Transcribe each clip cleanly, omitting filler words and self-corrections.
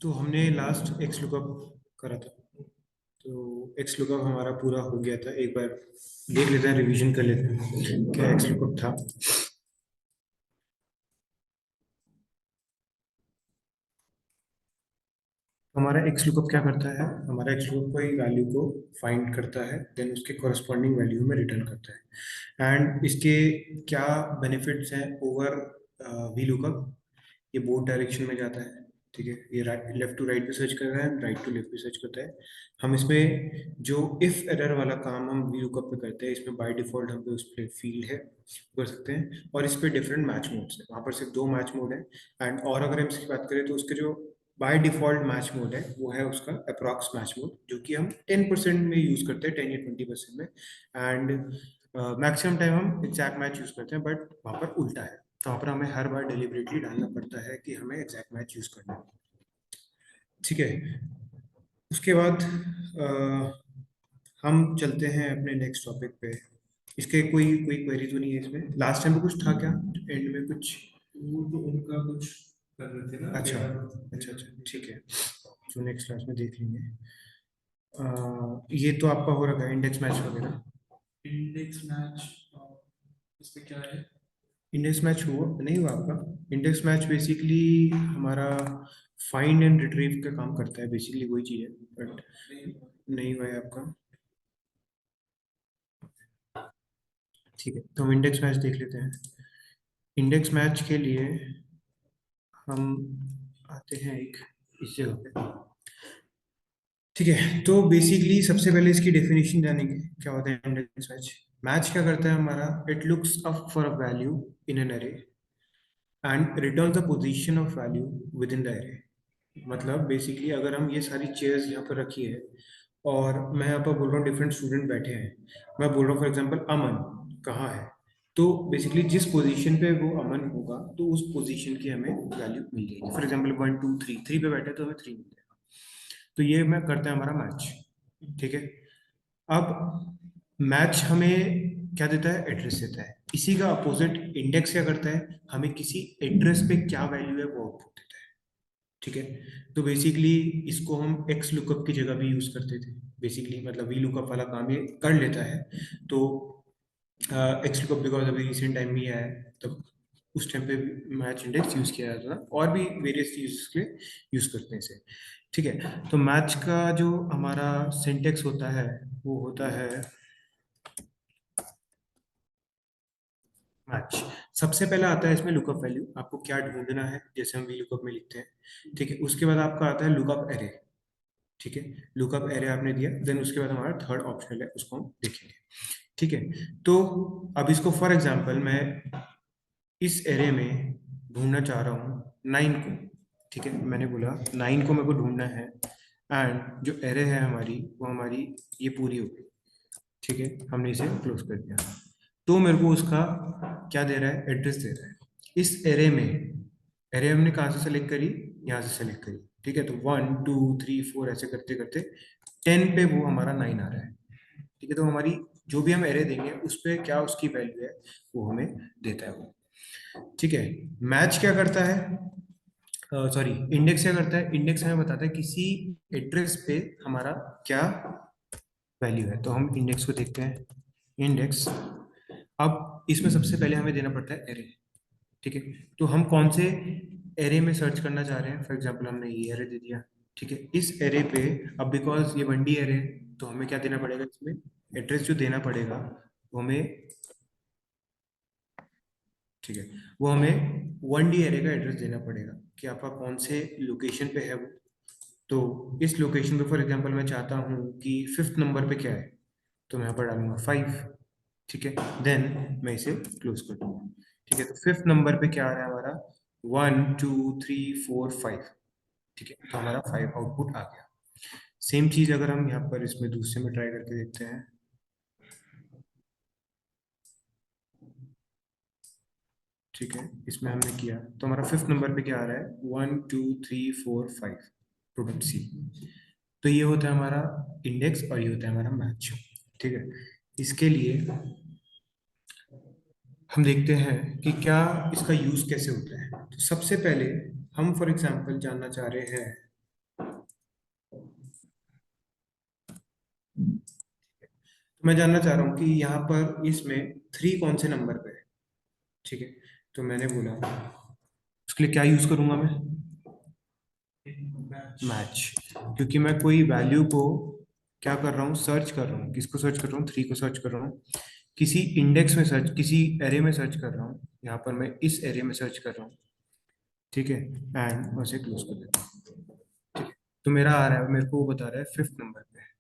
तो हमने last x lookup करा था। तो एक्स लुकअप हमारा पूरा हो गया था। एक बार देख लेते हैं, रिवीजन कर लेते हैं क्या एक्स लुकअप था। हमारा एक्स लुकअप क्या करता है? हमारा एक्स लुकअप कोई वैल्यू को फाइंड करता है, देन उसके कॉरस्पॉन्डिंग वैल्यू में रिटर्न करता है। एंड इसके क्या बेनिफिट्स हैं ओवर वी लुकअप? ये बोथ डायरेक्शन में जाता है। ठीक है, ये राइट लेफ्ट टू राइट भी सर्च कर रहा है, राइट टू लेफ्ट भी सर्च करता है। हम इसमें जो इफ एरर वाला काम हम वी लुकअप पे करते हैं, इसमें बाय डिफॉल्ट हम पे उस पर फील्ड है, कर सकते हैं। और इस पे डिफरेंट मैच मोड्स है, वहाँ पर सिर्फ दो मैच मोड है। एंड और अगर हम इसकी बात करें तो उसके जो बाय डिफॉल्ट मैच मोड है वो है उसका अप्रॉक्स मैच मोड, जो कि हम 10% में यूज करते हैं, 10 या 20% में। एंड मैक्सिमम टाइम हम एग्जैक्ट मैच यूज करते हैं, बट वहाँ पर उल्टा है। तो वहाँ पर हमें हर बार डिलिबरेटली डालना पड़ता है कि हमें एग्जैक्ट मैच यूज करना है। ठीक है, उसके बाद हम चलते हैं अपने नेक्स्ट टॉपिक पे। इसके कोई कोई क्वेरी तो नहीं है इसमें? लास्ट टाइम पे कुछ था क्या, एंड में कुछ? वो तो उनका कुछ कर रहे थे ना अच्छा डेटा। अच्छा अच्छा, ठीक है, जो नेक्स्ट क्लास में देख लेंगे। ये तो आपका हो रखा है इंडेक्स मैच वगैरह। इंडेक्स मैच इसमें क्या है? इंडेक्स मैच हुआ नहीं हुआ आपका? इंडेक्स मैच बेसिकली हमारा फाइंड एंड रिट्रीव का काम करता है, बेसिकली वही चीज़ है, बट नहीं। नहीं हुआ है आपका। ठीक है, तो हम इंडेक्स मैच देख लेते हैं। इंडेक्स मैच के लिए हम आते हैं एक इस जगह पे। ठीक है, तो बेसिकली सबसे पहले इसकी डेफिनेशन जानेंगे क्या होता है इंडेक्स मैच। मैच क्या करता है हमारा? It looks up for a value in an array and return the position of value with in the array. मतलब बेसिकली अगर हम ये सारी चेयर्स यहाँ पर रखी है और मैं यहाँ पर बोल रहा हूँ डिफरेंट स्टूडेंट बैठे हैं, मैं बोल रहा हूँ फॉर एग्जांपल अमन कहाँ है, तो बेसिकली जिस पोजीशन पे वो अमन होगा तो उस पोजीशन की हमें वैल्यू मिल जाएगी। फॉर एग्जांपल 1 2 3, 3 पे बैठे तो हमें 3 मिल जाएगा। तो ये मैं करता है हमारा मैच। ठीक है, अब मैच हमें क्या देता है? एड्रेस देता है। इसी का अपोजिट इंडेक्स क्या करता है? हमें किसी एड्रेस पे क्या वैल्यू है वो आउटपुट देता है। ठीक है, तो बेसिकली इसको हम एक्स लुकअप की जगह भी यूज करते थे। बेसिकली मतलब वी लुकअप वाला काम ये कर लेता है। तो एक्स लुकअप बिकॉज अभी रिसेंट टाइम में ही आया है, तो उस टाइम पे मैच इंडेक्स यूज किया जाता था, और भी वेरियस यूज के लिए यूज करते हैं इसे। ठीक है, तो मैच का जो हमारा सिंटेक्स होता है वो होता है मैच। सबसे पहला आता है इसमें लुकअप वैल्यू, आपको क्या ढूंढना है, जैसे हम वी लुकअप में लिखते हैं। ठीक है, उसके बाद आपका आता है लुकअप एरे। ठीक है, लुकअप एरे आपने दिया, देन उसके बाद हमारा थर्ड ऑप्शनल है, उसको हम देखेंगे। ठीक है, तो अब इसको फॉर एग्जांपल मैं इस एरे में ढूंढना चाह रहा हूँ 9 को। ठीक है, मैंने बोला 9 को मेरे को ढूंढना है, एंड जो एरे है हमारी वो हमारी ये पूरी हो गई। ठीक है, हमने इसे क्लोज कर दिया। तो मेरे को उसका क्या दे रहा है? एड्रेस दे रहा है। इस एरे में, एरे हमने कहाँ से सेलेक्ट करी? यहाँ से सेलेक्ट करी। ठीक है, तो 1 2 3 4 ऐसे करते करते 10 पे वो हमारा 9 आ रहा है। ठीक है, तो हमारी जो भी हम एरे देंगे उस पे क्या उसकी वैल्यू है वो हमें देता है वो। ठीक है, मैच क्या करता है? सॉरी, इंडेक्स क्या करता है? इंडेक्स हमें बताता है किसी एड्रेस पे हमारा क्या वैल्यू है। तो हम इंडेक्स को देखते हैं। इंडेक्स, अब इसमें सबसे पहले हमें देना पड़ता है एरे। ठीक है, तो हम कौन से एरे में सर्च करना चाह रहे हैं? फॉर एग्जांपल हमने ये एरे दे दिया। ठीक है, इस एरे पे अब बिकॉज ये 1D एरे है तो हमें क्या देना पड़ेगा इसमें? एड्रेस जो देना पड़ेगा वो हमें, ठीक है, वो हमें 1D एरे का एड्रेस देना पड़ेगा कि आपका कौन से लोकेशन पे है वो। तो इस लोकेशन पे फॉर एग्जांपल मैं चाहता हूँ कि 5th नंबर पे क्या है, तो मैं यहाँ पर डालूंगा 5। ठीक है, देन मैं इसे क्लोज कर दूंगा। ठीक है, तो 5th नंबर पे क्या आ रहा है हमारा? 1 2 3 4 5। ठीक है, तो हमारा 5 आउटपुट आ गया। सेम चीज अगर हम यहाँ पर इसमें दूसरे में ट्राई करके देखते हैं। ठीक है, इसमें हमने किया तो हमारा 5th नंबर पे क्या आ रहा है? 1 2 3 4 5, प्रोडक्ट सी। तो ये होता है हमारा इंडेक्स और ये होता है हमारा मैच। ठीक है, इसके लिए हम देखते हैं कि क्या इसका यूज कैसे होता है। तो सबसे पहले हम फॉर एग्जांपल जानना चाह रहे हैं तो मैं जानना चाह रहा हूँ कि यहाँ पर इसमें 3 कौन से नंबर पे है। ठीक है, तो मैंने बोला उसके लिए क्या यूज करूंगा मैं, मैच। मैच। क्योंकि मैं कोई वैल्यू को क्या कर रहा हूँ, सर्च कर रहा हूँ। किसको सर्च कर रहा हूँ, 3 को सर्च कर रहा हूँ। किसी इंडेक्स में सर्च, किसी एरे में सर्च कर रहा हूँ। यहाँ पर मैं इस एरे में सर्च कर रहा हूँ। ठीक है, एंड वैसे क्लोज कर देता हूँ। ठीक है, तो मेरा आ रहा है, मेरे को वो बता रहा है 5th नंबर पे है।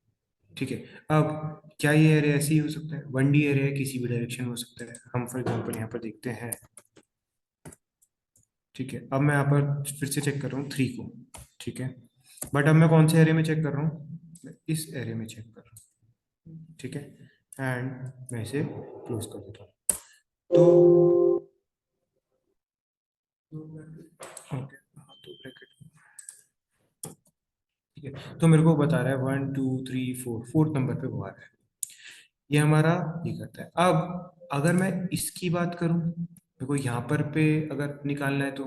ठीक है, अब क्या ये एरे ऐसे ही हो सकता है, 1D एरे है, किसी भी डायरेक्शन में हो सकता है। हम फॉर एग्जाम्पल यहाँ पर देखते हैं। ठीक है, अब मैं यहाँ पर फिर से चेक कर रहा हूँ 3 को। ठीक है, बट अब मैं कौन से एरे में चेक कर रहा हूँ, मैं इस एरे में चेक कर रहा हूँ। ठीक है, एंड मैं इसे क्लोज कर देता हूँ। तो ओके, हाँ, तो ब्रैकेट। ठीक है, तो मेरे को बता रहा है 1 2 3 4, 4th नंबर पे वो आ रहा है। ये हमारा ये करता है। अब अगर मैं इसकी बात करूं, मेरे को यहाँ पर पे अगर निकालना है तो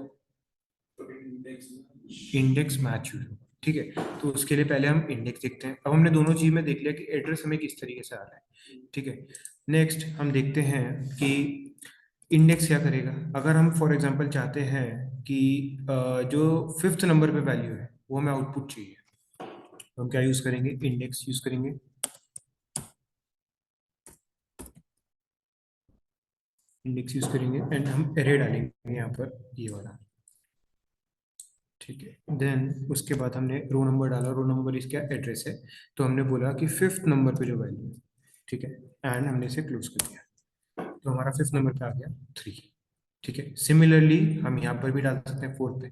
इंडेक्स मैच होगा। ठीक है, तो उसके लिए पहले हम इंडेक्स देखते हैं। अब हमने दोनों चीज में देख लिया कि एड्रेस हमें किस तरीके से आ रहा है। ठीक है, नेक्स्ट हम देखते हैं कि इंडेक्स क्या करेगा। अगर हम फॉर एग्जांपल चाहते हैं कि जो 5th नंबर पे वैल्यू है वो हमें आउटपुट चाहिए, तो हम क्या यूज करेंगे, इंडेक्स यूज करेंगे। इंडेक्स यूज करेंगे एंड हम एरे डालेंगे यहाँ पर ये वाला। ठीक है, देन उसके बाद हमने रो नंबर डाला, रो नंबर इसका एड्रेस है। तो हमने बोला कि 5th नंबर पे जो वैल्यू है। ठीक है, एंड हमने इसे क्लोज कर दिया। तो हमारा 5th नंबर पे आ गया 3। ठीक है, सिमिलरली हम यहाँ पर भी डाल सकते हैं 4th पे।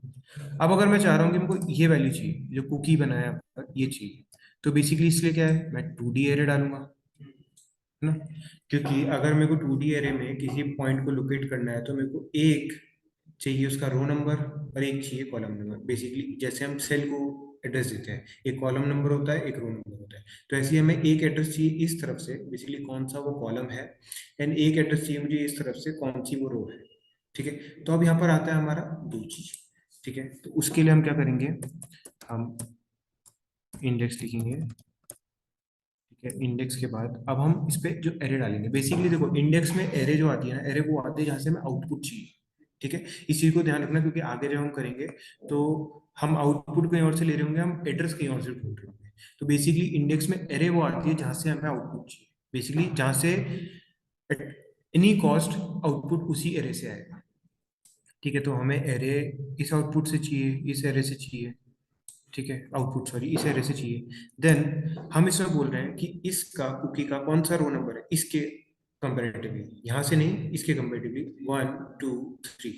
अब अगर मैं चाह रहा हूँ कि मुझको ये वैल्यू चाहिए, जो कुकी बनाया है यहाँ पर, ये चाहिए, तो बेसिकली इसलिए क्या है, मैं 2D एरे डालूंगा, है ना। क्योंकि अगर मेरे को 2D एरे में किसी पॉइंट को लोकेट करना है तो मेरे को एक चाहिए उसका रो नंबर और एक चाहिए कॉलम नंबर। बेसिकली जैसे हम सेल को एड्रेस देते हैं, एक कॉलम नंबर होता है, एक रो नंबर होता है। तो ऐसे ही हमें एक एड्रेस चाहिए इस तरफ से, बेसिकली कौन सा वो कॉलम है, एंड एक एड्रेस चाहिए मुझे इस तरफ से, कौन सी वो रो है। ठीक है, तो अब यहाँ पर आता है हमारा दो चीज। ठीक है, तो उसके लिए हम क्या करेंगे, हम इंडेक्स लिखेंगे। ठीक है, इंडेक्स के बाद अब हम इस पे जो एरे डालेंगे, बेसिकली देखो इंडेक्स में एरे जो आती है ना, एरे वो आती है जहाँ से हमें आउटपुट चाहिए। ठीक है, इस चीज को ध्यान रखना, क्योंकि आगे जब हम करेंगे तो हम आउटपुट कहीं और से ले रहे होंगे, हम एड्रेस कहीं और से ढूंढ रहे होंगे। तो बेसिकली इंडेक्स में एरे वो आती है जहाँ से हमें आउटपुट चाहिए, बेसिकली जहाँ से एनी कॉस्ट आउटपुट उसी एरे से आएगा। ठीक है, तो हमें एरे इस आउटपुट से चाहिए, इस एरे से चाहिए। ठीक है, आउटपुट सॉरी इस एरे से चाहिए। देन हम इसमें बोल रहे हैं कि इसका कुकी का कौन सा रो नंबर है, इसके कंपेरेटिवली, यहाँ से नहीं, इसके कंपेरेटिवली 1 2 3।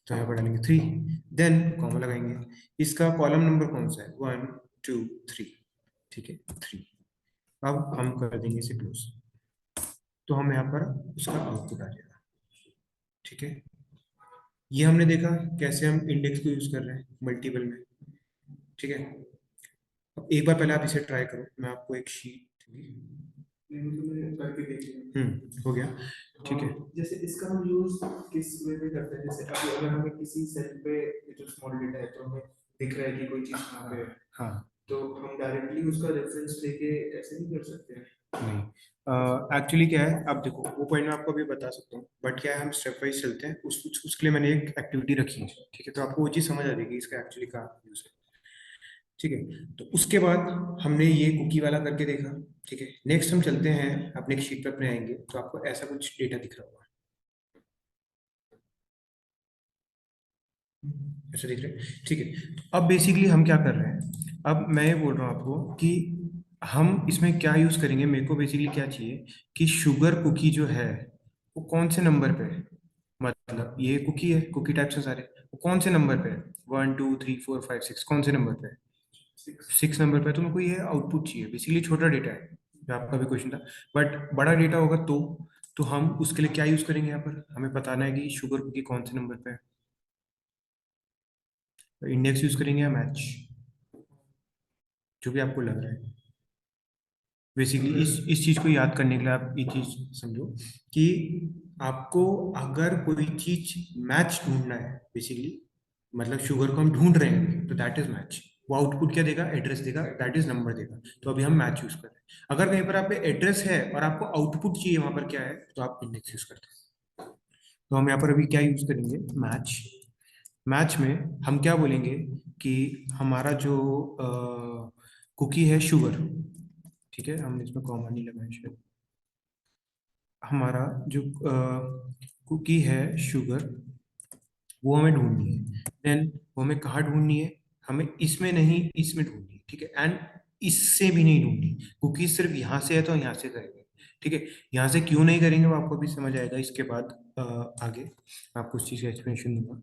तो यहाँ पर डालेंगे 3, देन कॉमा लगाएंगे। इसका कॉलम नंबर कौन सा है, 1 2 3। ठीक है, 3। अब हम कर देंगे इसे क्लोज, तो हम यहाँ पर उसका आउटपुट आ जाएगा। ठीक है, ये हमने देखा कैसे हम इंडेक्स को यूज कर रहे हैं मल्टीपल में। ठीक है, अब एक बार पहले आप इसे ट्राई करो, मैं आपको एक शीट नहीं, मतलब मैंने करके देख लिया। हो गया। ठीक है, जैसे इसका हम यूज किस वे में करते हैं, जैसे अभी अगर हमें किसी सेल पे जो स्मॉल डेटा है तो हमें दिख रहा है कि कोई चीज कहाँ पे है, हाँ, तो हम डायरेक्टली उसका रेफरेंस लेके ऐसे नहीं कर सकते हैं। नहीं, एक्चुअली क्या है, आप देखो वो पॉइंट मैं आपको अभी बता सकता हूँ, बट क्या है हम स्टेप वाइज चलते हैं। उसके लिए मैंने एक एक्टिविटी रखी है। ठीक है, तो आपको वो चीज़ समझ आ जाएगी इसका एक्चुअली कहाँ यूज है। ठीक है, तो उसके बाद हमने ये कुकी वाला करके देखा। ठीक है, नेक्स्ट हम चलते हैं अपने एक शीट पर अपने आएंगे, तो आपको ऐसा कुछ डेटा दिख रहा होगा, ऐसा दिख रहा है। ठीक है, तो अब बेसिकली हम क्या कर रहे हैं, अब मैं ये बोल रहा हूँ आपको कि हम इसमें क्या यूज करेंगे। मेरे को बेसिकली क्या चाहिए कि शुगर कुकी जो है वो कौन से नंबर पे है, मतलब ये कुकी है, कुकी टाइप से सारे, वो कौन से नंबर पे है, 1 2 3 4 5 6, कौन से नंबर पे है, 6 नंबर पे है। तो मेरे को ये आउटपुट चाहिए, बेसिकली छोटा डेटा है, जो आपका भी क्वेश्चन था। बट बड़ा डेटा होगा तो हम उसके लिए क्या यूज करेंगे, यहाँ पर हमें बताना है कि शुगर कुकी कौन से नंबर पे है। इंडेक्स यूज करेंगे या मैच, जो भी आपको लग रहा है। बेसिकली इस चीज को याद करने के लिए आप ये चीज समझो कि आपको अगर कोई चीज मैच ढूंढना है, बेसिकली मतलब शुगर को हम ढूंढ रहे हैं तो दैट इज मैच। वो आउटपुट क्या देगा, एड्रेस देगा, दैट इज नंबर देगा। तो अभी हम मैच यूज कर रहे हैं। अगर कहीं पर आप पे एड्रेस है और आपको आउटपुट चाहिए वहां पर क्या है, तो आप इंडेक्स यूज करते हैं। तो हम यहाँ पर अभी क्या यूज करेंगे, मैच। मैच में हम क्या बोलेंगे कि हमारा जो कुकी है शुगर, ठीक है, हमने इसमें कॉमा नहीं लगाया शायद, हमारा जो कुकी है शुगर, वो हमें ढूंढनी है। देन वो हमें कहाँ ढूंढनी है, हमें इसमें नहीं इसमें ढूंढनी है, ठीक है। एंड इससे भी नहीं ढूंढनी, कुकी सिर्फ यहाँ से है तो यहाँ से करेंगे, ठीक है। यहाँ से क्यों नहीं करेंगे वो आपको भी समझ आएगा इसके बाद। आगे मैं आपको उस चीज़ का एक्सप्लेनेशन दूंगा।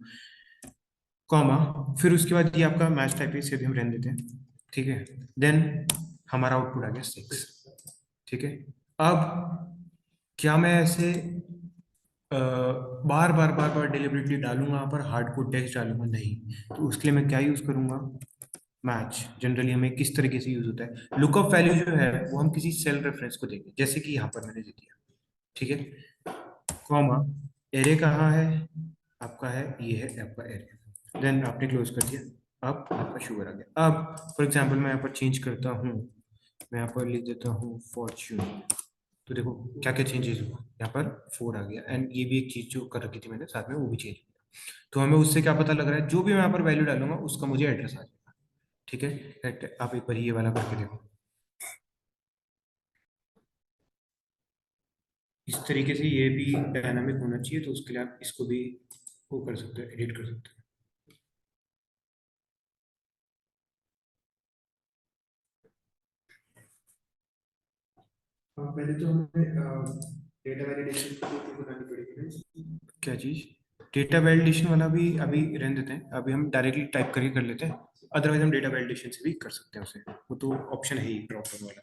कॉमा, फिर उसके बाद ये आपका मैच टाइप है, इसे भी हम रहने देते हैं, ठीक है। देन हमारा आउटपुट आ गया 6, ठीक है। अब क्या मैं ऐसे बार बार बार बार डिलिबरेटली डालूंगा यहाँ पर हार्ड कोड टेक्स्ट डालूंगा, नहीं। तो उसके लिए मैं क्या यूज करूंगा, मैच। जनरली हमें किस तरीके से यूज होता है, लुकअप वैल्यू जो है वो हम किसी सेल रेफरेंस को देंगे, जैसे कि यहाँ पर मैंने दे दिया, ठीक है। कॉमा, एरे कहाँ है आपका, है ये है आपका एरे। देन आपने क्लोज कर दिया, अब आपका शुगर आ गया। अब फॉर एग्जाम्पल मैं यहाँ पर चेंज करता हूँ, मैं यहाँ पर लिख देता हूँ फॉर्च्यून। तो देखो क्या क्या चेंजेस हुआ, यहाँ पर 4 आ गया। एंड ये भी एक चीज जो कर रखी थी मैंने साथ में, वो भी चेंज हो गया। तो हमें उससे क्या पता लग रहा है, जो भी मैं यहाँ पर वैल्यू डालूंगा उसका मुझे एड्रेस आ जाएगा, ठीक है। आप एक बार ये वाला करके देखो, इस तरीके से ये भी डायनामिक होना चाहिए। तो उसके लिए आप इसको भी वो कर सकते हो, एडिट कर सकते हो। पहले तो हमें डेटा वैलिडेशन के लिए बनानी पड़ेगी ना। क्या चीज, डेटा वैलिडेशन वाला भी अभी रहने देते हैं, अभी हम डायरेक्टली टाइप करके कर लेते हैं। अदरवाइज हम डेटा वैलिडेशन से भी कर सकते हैं उसे, वो तो ऑप्शन है ही ड्रॉप डाउन वाला।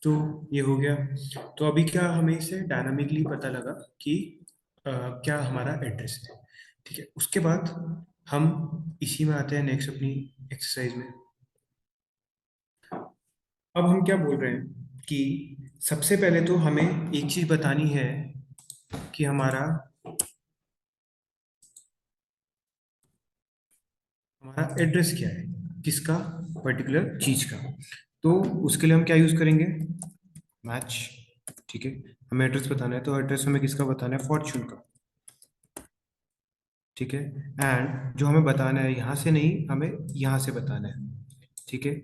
तो ये हो गया। तो अभी क्या हमें इसे डायनामिकली पता लगा कि क्या हमारा एड्रेस है, ठीक है। उसके बाद हम इसी में आते हैं नेक्स्ट अपनी एक्सरसाइज में। अब हम क्या बोल रहे हैं कि सबसे पहले तो हमें एक चीज बतानी है कि हमारा हमारा एड्रेस क्या है, किसका, पर्टिकुलर चीज का। तो उसके लिए हम क्या यूज करेंगे, मैच, ठीक है। हमें एड्रेस बताना है, तो एड्रेस हमें किसका बताना है, फॉर्च्यून का, ठीक है। एंड जो हमें बताना है यहाँ से नहीं, हमें यहाँ से बताना है, ठीक है।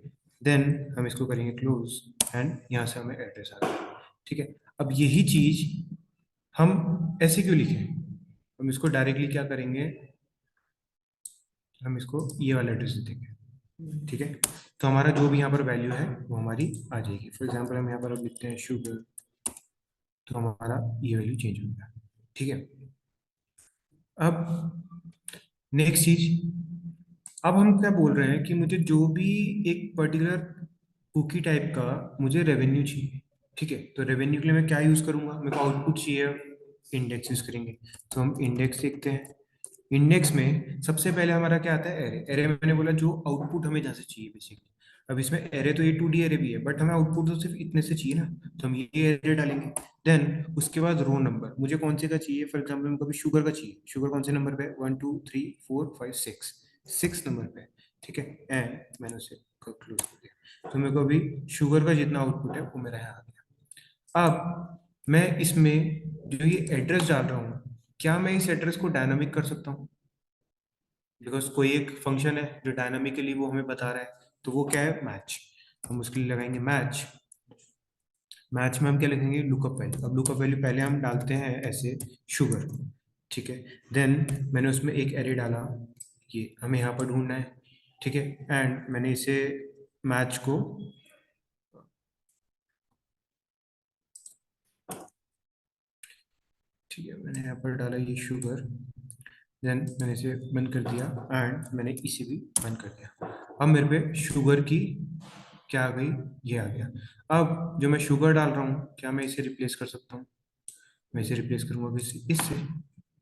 देन हम इसको करेंगे क्लोज, एंड यहाँ से हमें एड्रेस आ गया, ठीक है। अब यही चीज हम ऐसे क्यों लिखें, हम इसको डायरेक्टली क्या करेंगे, हम इसको ये वाला एड्रेस दे देंगे, ठीक है। तो हमारा जो भी यहाँ पर वैल्यू है वो हमारी आ जाएगी। फॉर एग्जाम्पल हम यहाँ पर अब लिखते हैं शुगर, तो हमारा ये वैल्यू चेंज हो गया, ठीक है। अब नेक्स्ट चीज, अब हम क्या बोल रहे हैं कि मुझे जो भी एक पर्टिकुलर कुकी टाइप का मुझे रेवेन्यू चाहिए, ठीक है। तो रेवेन्यू के लिए मैं क्या यूज करूंगा, मेरे को आउटपुट चाहिए, इंडेक्स यूज करेंगे। तो हम इंडेक्स देखते हैं। इंडेक्स में सबसे पहले हमारा क्या आता है, एरे। एरे मैंने बोला जो आउटपुट हमें जहाँ से चाहिए बेसिकली। अब इसमें एरे तो ये 2D एरे भी है, बट हमें आउटपुट तो सिर्फ इतने से चाहिए ना, तो हम ये एरे डालेंगे। देन उसके बाद रो नंबर, मुझे कौन से का चाहिए, फॉर एग्जाम्पल हमको अभी शुगर का चाहिए। शुगर कौन से नंबर पे है, 1 2 3 4 5 6, 6 नंबर पे है, ठीक है। एंड मैंने उसे क्लोज कर दिया। तो मेरे को अभी शुगर का जितना आउटपुट है वो मेरा यहाँ आ गया। अब मैं इसमें जो ये एड्रेस डाल रहा हूँ, क्या मैं इस एड्रेस को डायनामिक कर सकता हूँ? बिकॉज कोई एक फंक्शन है जो डायनामिकली वो हमें बता रहा है, तो वो क्या है? मैच। हम उसके लिए लगाएंगे मैच। मैच में हम क्या लिखेंगे? Lookup value. अब लुकअप वैल्यू पहले हम डालते हैं ऐसे शुगर, ठीक है। देन मैंने उसमें एक एरे डाला, ये हमें यहाँ पर ढूंढना है, ठीक है। एंड मैंने इसे मैच को, ठीक है, मैंने यहाँ पर डाला ये शुगर। देन मैंने इसे बंद कर दिया एंड मैंने इसे भी बंद कर दिया। अब मेरे पे शुगर की क्या आ गई? ये आ गया। अब जो मैं शुगर डाल रहा हूँ, क्या मैं इसे रिप्लेस कर सकता हूँ? मैं इसे रिप्लेस करूंगा इससे।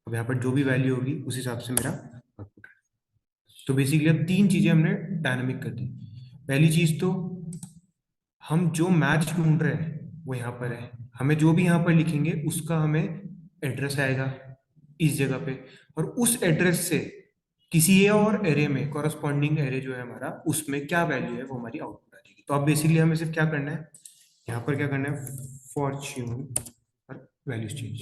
अब यहाँ पर जो भी वैल्यू होगी उस हिसाब से मेरा आउटपुट है। तो बेसिकली अब तीन चीजें हमने डायनामिक कर दी। पहली चीज तो हम जो मैच ढूंढ रहे हैं वो यहाँ पर है, हमें जो भी यहाँ पर लिखेंगे उसका हमें एड्रेस आएगा इस जगह पे, और उस एड्रेस से किसी और एरे में कॉरस्पॉन्डिंग एरे जो है हमारा, उसमें क्या वैल्यू है वो हमारी आउटपुट आ जाएगी। तो अब बेसिकली हमें सिर्फ क्या करना है, यहाँ पर क्या करना है? फॉर्च्यून और वैल्यूज चेंज,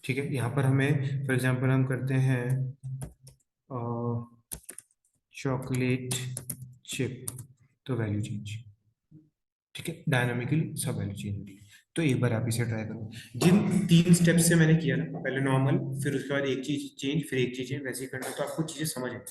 ठीक है। यहाँ पर हमें फॉर एग्जांपल हम करते हैं चॉकलेट चिप, तो वैल्यू चेंज, ठीक है। डायनामिकली सब वैल्यू चेंज हो रही है। तो एक बार आप इसे ट्राई करो। जिन तीन स्टेप्स से मैंने किया ना, पहले नॉर्मल, फिर उसके बाद एक चीज चेंज, फिर एक चीज चेंज, वैसे ही करना तो आपको चीजें समझ आए।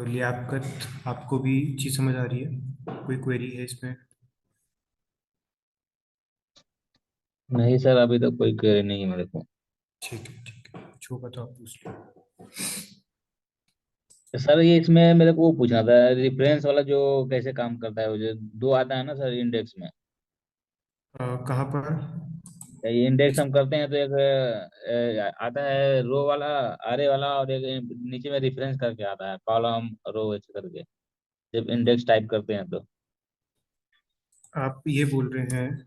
लियाकत, आपको भी चीज समझ आ रही है? कोई क्वेरी है इसमें? नहीं सर, अभी तक कोई क्वेरी नहीं है मेरे को। ठीक है, ठीक है, कुछ होगा तो आप पूछ लो। तो सर ये इसमें मेरे को वो पूछना था, रेफरेंस वाला जो कैसे काम करता है, वो जो दो आता है ना सर इंडेक्स में। कहाँ पर? ये इंडेक्स हम करते हैं तो एक आता है रो वाला, आरे वाला, और एक नीचे में रेफरेंस करके आता है, कॉलम रो ऐसे करके, जब इंडेक्स टाइप करते हैं तो। आप ये बोल रहे हैं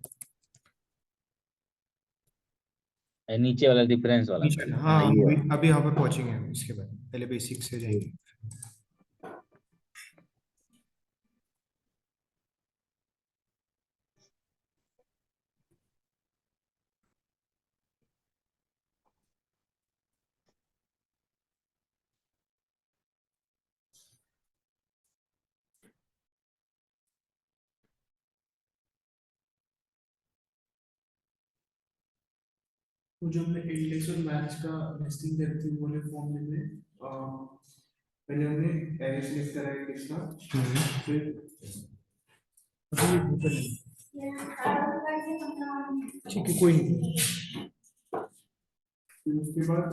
नीचे वाला रेफरेंस वाला नीचे सर, वाला? हाँ हाँ, हम ये अभी वाला। अभी यहाँ पर पहुंचेंगे, हम इसके बाद पहले बेसिक से जी। जाएंगे। तो जब मैं इंडेक्स और मैच का लिस्टिंग करती हूँ वाले फॉर्मूले में, पहले हमने एरे सिलेक्ट करा है किसका, फिर अभी ये भूल ठीक है, कोई नहीं। फिर उसके बाद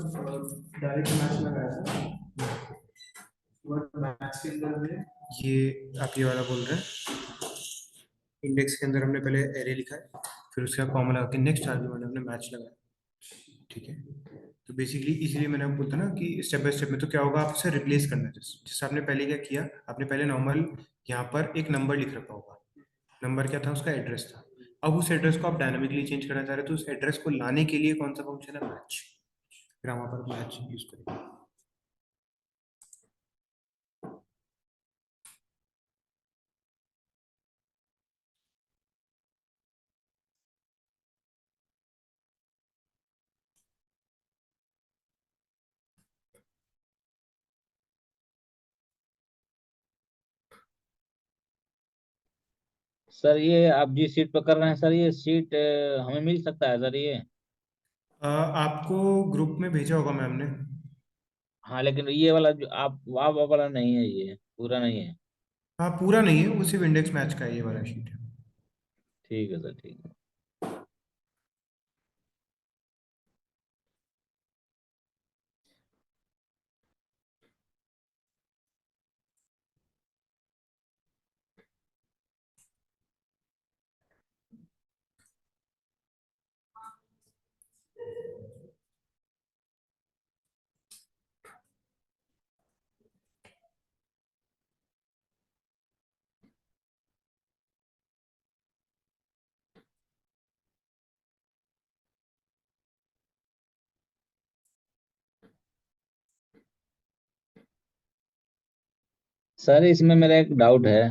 डायरेक्ट मैच लगाया था। उसके बाद मैच के अंदर में ये आप ये वाला बोल रहे हैं, इंडेक्स के अंदर हमने पहले एरे लिखा है, फिर उसका कॉमा लगा के नेक्स्ट आर्ग्यूमेंट हमने मैच लगाया, ठीक है। तो बेसिकली इसलिए मैंने आपको बोलता ना कि स्टेप बाय स्टेप में तो क्या होगा, आप इसे रिप्लेस करना है। जैसे जैसे आपने पहले क्या किया, आपने पहले नॉर्मल यहाँ पर एक नंबर लिख रखा होगा, नंबर क्या था उसका? एड्रेस था। अब उस एड्रेस को आप डायनामिकली चेंज करना चाह रहे हो, तो उस एड्रेस को लाने के लिए कौन सा फंक्शन है? मैच। फिर हम वहाँ पर मैच यूज करेंगे। सर ये आप जिस सीट पर कर रहे हैं सर, ये सीट हमें मिल सकता है सर ये? आपको ग्रुप में भेजा होगा मैम ने। हाँ, लेकिन ये वाला जो आप वाला नहीं है, ये पूरा नहीं है। हाँ, पूरा नहीं है, वो सिर्फ इंडेक्स मैच का है, ये वाला शीट है। ठीक है सर, ठीक है। सर इसमें मेरा एक डाउट है।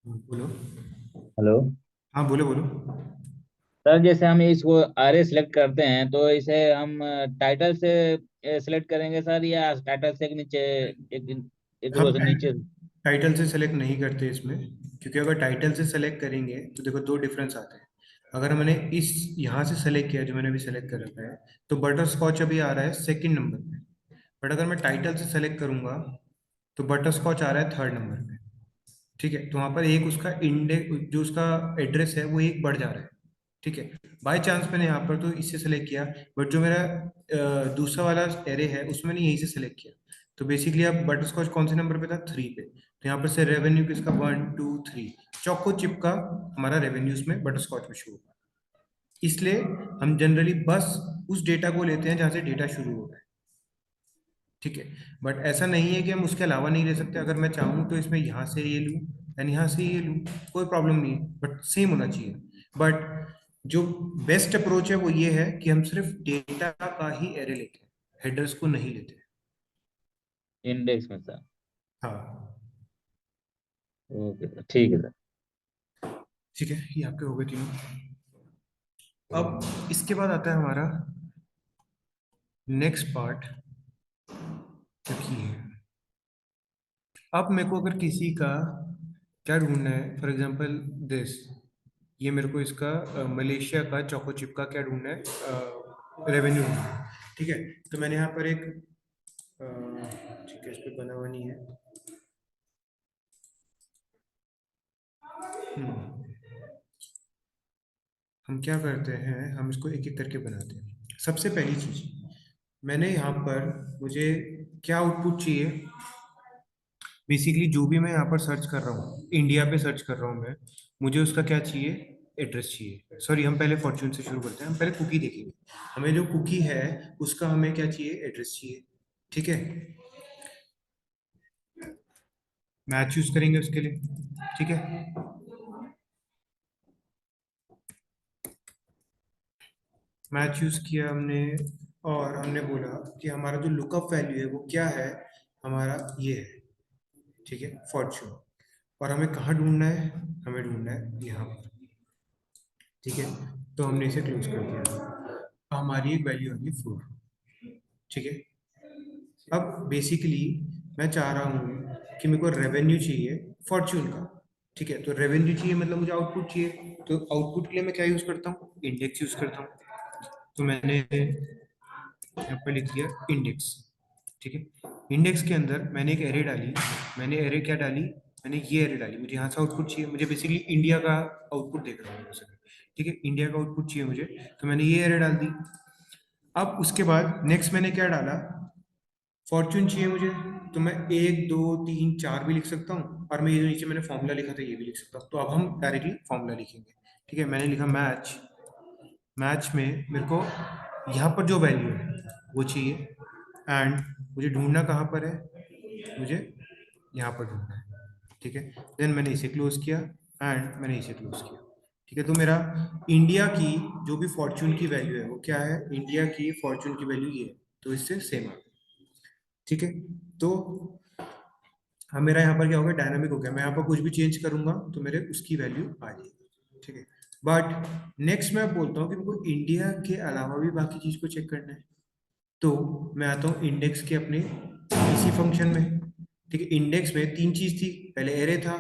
बोलो। हेलो। हाँ, बोलो बोलो। सर जैसे हम इसको आरे सेलेक्ट करते हैं तो इसे हम टाइटल से सेलेक्ट करेंगे सर, या टाइटल से एक नीचे, एक एक रो हम से नीचे? टाइटल से सेलेक्ट नहीं करते इसमें, क्योंकि अगर टाइटल से सेलेक्ट करेंगे तो देखो दो डिफरेंस आते हैं। अगर मैंने इस यहाँ से सेलेक्ट किया, जो मैंने अभी सेलेक्ट कर रखा है, तो बटर स्कॉच अभी आ रहा है सेकंड नंबर पे। बट अगर मैं टाइटल से सेलेक्ट करूंगा तो बटर स्कॉच आ रहा है थर्ड नंबर पे। ठीक है, तो वहां पर एक उसका इंडेक्स, जो उसका एड्रेस है, वो एक बढ़ जा रहा है। ठीक है। बाय चांस मैंने यहाँ पर तो इससे सेलेक्ट किया, बट जो मेरा दूसरा वाला एरे है उसमें मैंने यहीं से सेलेक्ट किया। तो बेसिकली अब बटरस्कॉच कौन से नंबर पे था? 3 पे। तो यहाँ पर से रेवेन्यू किसका? 1 2 3। चौको चिप का हमारा रेवेन्यू उसमें बटरस्कॉच में शुरू होगा। इसलिए हम जनरली बस उस डेटा को लेते हैं जहाँ से डेटा शुरू हो रहा है। ठीक है। बट ऐसा नहीं है कि हम उसके अलावा नहीं ले सकते। अगर मैं चाहूँ तो इसमें यहाँ से ये लूँ एंड यहाँ से ये लूँ, कोई प्रॉब्लम नहीं है, बट सेम होना चाहिए। बट जो बेस्ट अप्रोच है वो ये है कि हम सिर्फ डेटा का ही एरे लेते हैं, हेडर्स को नहीं लेते। इंडेक्स में सर? हाँ। ओके सर, ठीक है सर। ठीक है, ये आपके हो गए तीनों। अब इसके बाद आता है हमारा नेक्स्ट पार्ट, जो कि है, अब मेरे को अगर किसी का क्या ढूंढना है, फॉर एग्जांपल दिस, ये मेरे को इसका मलेशिया का चोको चिप का क्या ढूंढना है? रेवेन्यू ढूंढना है। ठीक है। तो मैंने यहाँ पर एक ठीक है, इस पे बना हुआ नहीं है। हम्म, हम क्या करते हैं, हम इसको एक एक करके बनाते हैं। सबसे पहली चीज, मैंने यहाँ पर, मुझे क्या आउटपुट चाहिए? बेसिकली जो भी मैं यहाँ पर सर्च कर रहा हूँ, इंडिया पे सर्च कर रहा हूँ मैं, मुझे उसका क्या चाहिए? एड्रेस चाहिए। सॉरी, हम पहले फॉर्च्यून से शुरू करते हैं, हम पहले कुकी देखेंगे। हमें जो कुकी है उसका हमें क्या चाहिए? एड्रेस चाहिए। ठीक है। मैच यूज करेंगे उसके लिए। ठीक है। मैच यूज किया हमने, और हमने बोला कि हमारा जो लुकअप वैल्यू है वो क्या है? हमारा ये है। ठीक है, फॉर्च्यून। और हमें कहाँ ढूंढना है? हमें ढूंढना है यहाँ पर। ठीक है। तो हमने इसे क्लोज कर दिया। अब हमारी एक वैल्यू आ गई 4। ठीक है। अब बेसिकली मैं चाह रहा हूँ कि मेरे को रेवेन्यू चाहिए फॉर्च्यून का। ठीक है, तो रेवेन्यू चाहिए मतलब मुझे आउटपुट चाहिए। तो आउटपुट के लिए मैं क्या यूज करता हूँ? इंडेक्स यूज करता हूँ। तो मैंने यहाँ पर लिख दिया इंडेक्स। ठीक है। इंडेक्स के अंदर मैंने एक एरे डाली। मैंने एरे क्या डाली? मैंने ये एरे डाली। मुझे यहाँ से आउटपुट चाहिए, मुझे बेसिकली इंडिया का आउटपुट देख रहा हूँ मैं उसे। ठीक है, इंडिया का आउटपुट चाहिए मुझे, तो मैंने ये एरे डाल दी। अब उसके बाद नेक्स्ट मैंने क्या डाला? फॉर्च्यून चाहिए मुझे। तो मैं 1 2 3 4 भी लिख सकता हूँ, और मैं ये जो नीचे मैंने फॉर्मूला लिखा था ये भी लिख सकता हूँ। तो अब हम डायरेक्टली फॉर्मूला लिखेंगे। ठीक है, मैंने लिखा मैच। मैच में मेरे को यहाँ पर जो वैल्यू है वो चाहिए, एंड मुझे ढूंढना कहाँ पर है? मुझे यहाँ पर ढूंढना है। ठीक है। देन मैंने इसे क्लोज किया। एंड मैंने इसे क्लोज किया। ठीक है, तो मेरा इंडिया की जो भी फॉर्चून की वैल्यू है वो क्या है, इंडिया की फॉर्चून की वैल्यू ये है, तो इससे सेम है। ठीक है, तो अब मेरा यहाँ पर क्या हो गया, डायनामिक हो गया। मैं यहाँ पर कुछ भी चेंज करूंगा तो मेरे उसकी वैल्यू आ जाएगी। ठीक है, बट नेक्स्ट मैं बोलता हूँ कि मेरे को इंडिया के अलावा भी बाकी चीज को चेक करना है, तो मैं आता हूँ इंडेक्स के अपने इसी फंक्शन में। ठीक है, इंडेक्स में तीन चीज थी, पहले एरे था,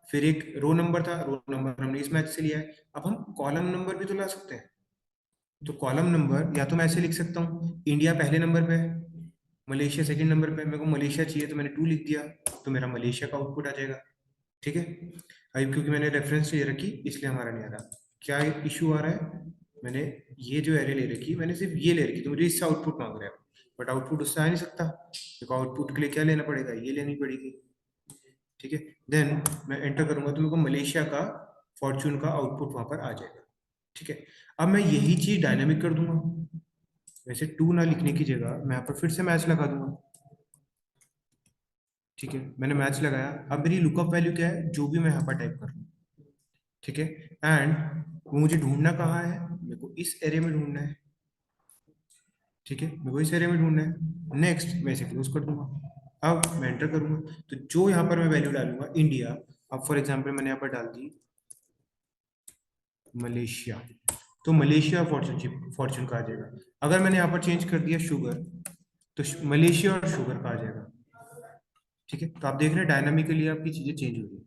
फिर एक रो नंबर था, रो नंबर हमने इस मैच से लिया है। अब हम कॉलम नंबर भी तो ला सकते हैं, तो कॉलम नंबर या तो मैं ऐसे लिख सकता हूँ, इंडिया पहले नंबर पे है, मलेशिया सेकंड नंबर पे है, मेरे को मलेशिया चाहिए तो मैंने 2 लिख दिया, तो मेरा मलेशिया का आउटपुट आ जाएगा। ठीक है, अभी क्योंकि मैंने रेफरेंस ले रखी इसलिए हमारा नहीं आ रहा। क्या इशू आ रहा है, मैंने ये जो एरे ले रखी, मैंने सिर्फ ये ले रखी, तो मुझे इससे आउटपुट मांग रहा है, बट आउटपुट उससे आ नहीं सकता, देखो आउटपुट के लिए क्या लेना पड़ेगा, ये लेनी पड़ेगी। ठीक है, देन मैं एंटर करूंगा तो मेरे को मलेशिया का फॉर्चून का आउटपुट वहां पर आ जाएगा। ठीक है, अब मैं यही चीज डायनामिक कर दूंगा, वैसे 2 ना लिखने की जगह मैं यहाँ पर फिर से मैच लगा दूंगा। ठीक है, मैंने मैच लगाया, अब मेरी लुकअप वैल्यू क्या है, जो भी मैं यहाँ पर टाइप कर रहा हूँ। ठीक है, एंड वो मुझे ढूंढना कहाँ है, मेरे को इस एरे में ढूंढना है। ठीक है, मेरे को इस एरे में ढूंढना है, नेक्स्ट मैं इसे क्लोज कर दूंगा। अब मैं एंटर करूंगा तो जो यहाँ पर मैं वैल्यू डालूंगा इंडिया, अब फॉर एग्जांपल मैंने यहाँ पर डाल दी मलेशिया, तो मलेशिया फॉर्चून फॉर्चून का आ जाएगा। अगर मैंने यहाँ पर चेंज कर दिया शुगर, तो मलेशिया और शुगर का आ जाएगा। ठीक है, तो आप देख रहे हैं डायनामिकली आपकी चीजें चेंज हो रही है।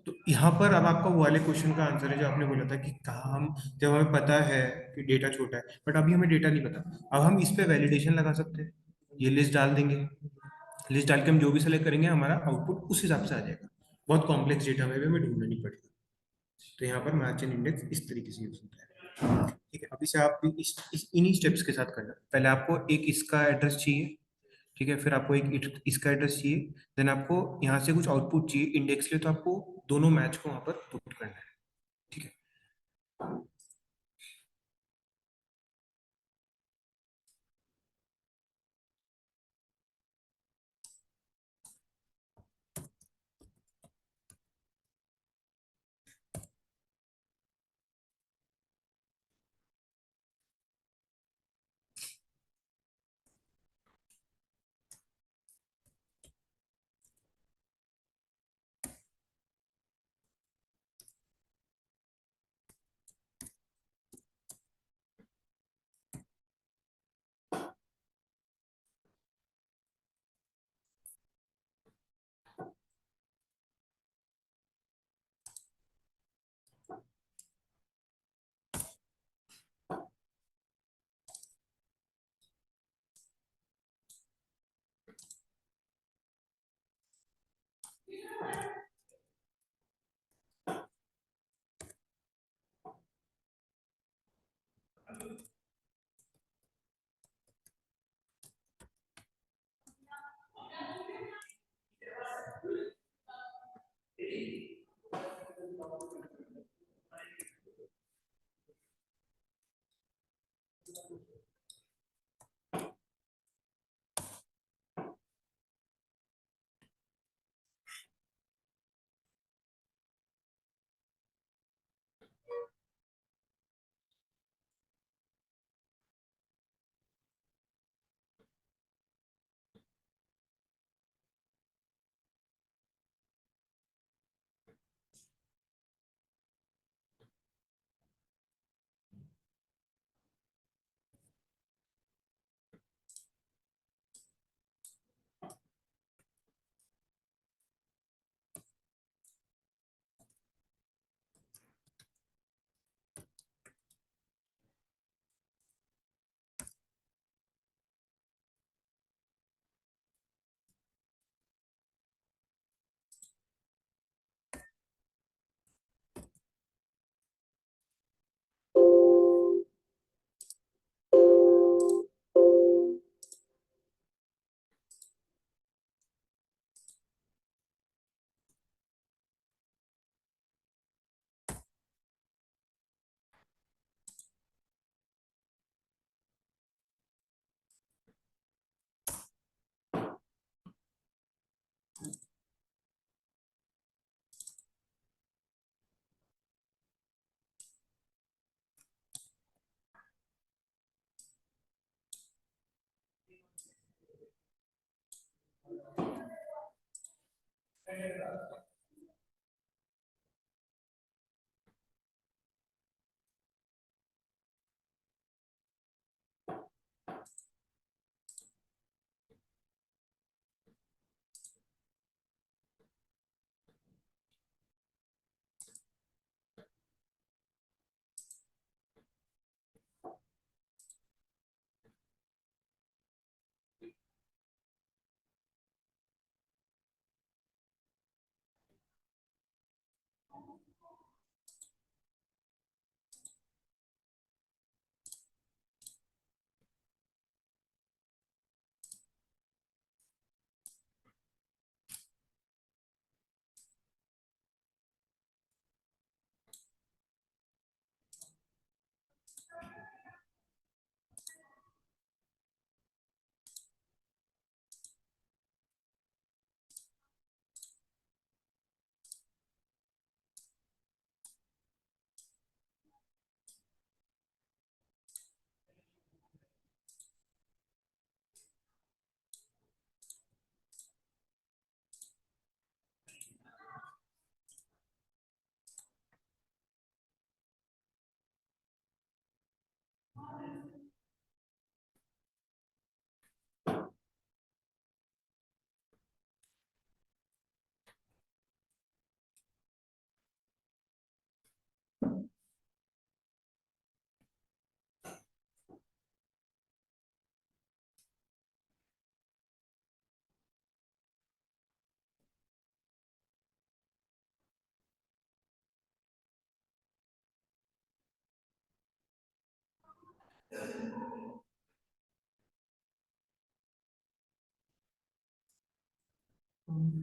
तो यहाँ पर अब आपका वो वाले क्वेश्चन का आंसर है जो आपने बोला था कि कहा हम, जब हमें पता है कि डेटा छोटा है बट अभी हमें डेटा नहीं पता, अब हम इस पे वैलिडेशन लगा सकते हैं, ये लिस्ट डाल देंगे, लिस्ट डाल के हम जो भी सेलेक्ट करेंगे हमारा आउटपुट उस हिसाब से आ जाएगा। बहुत कॉम्प्लेक्स डेटा में भी हमें ढूंढना नहीं पड़ेगा। तो यहाँ पर मैच एंड इंडेक्स इस तरीके से यूज होता है। ठीक है, अभी से आप भी इन्हीं स्टेप्स के साथ करना, पहले आपको एक इसका एड्रेस चाहिए। ठीक है, फिर आपको एक इसका एड्रेस चाहिए, देन आपको यहाँ से कुछ आउटपुट चाहिए इंडेक्स लिए, तो आपको दोनों मैच को वहां पर पुट करना है। ठीक है,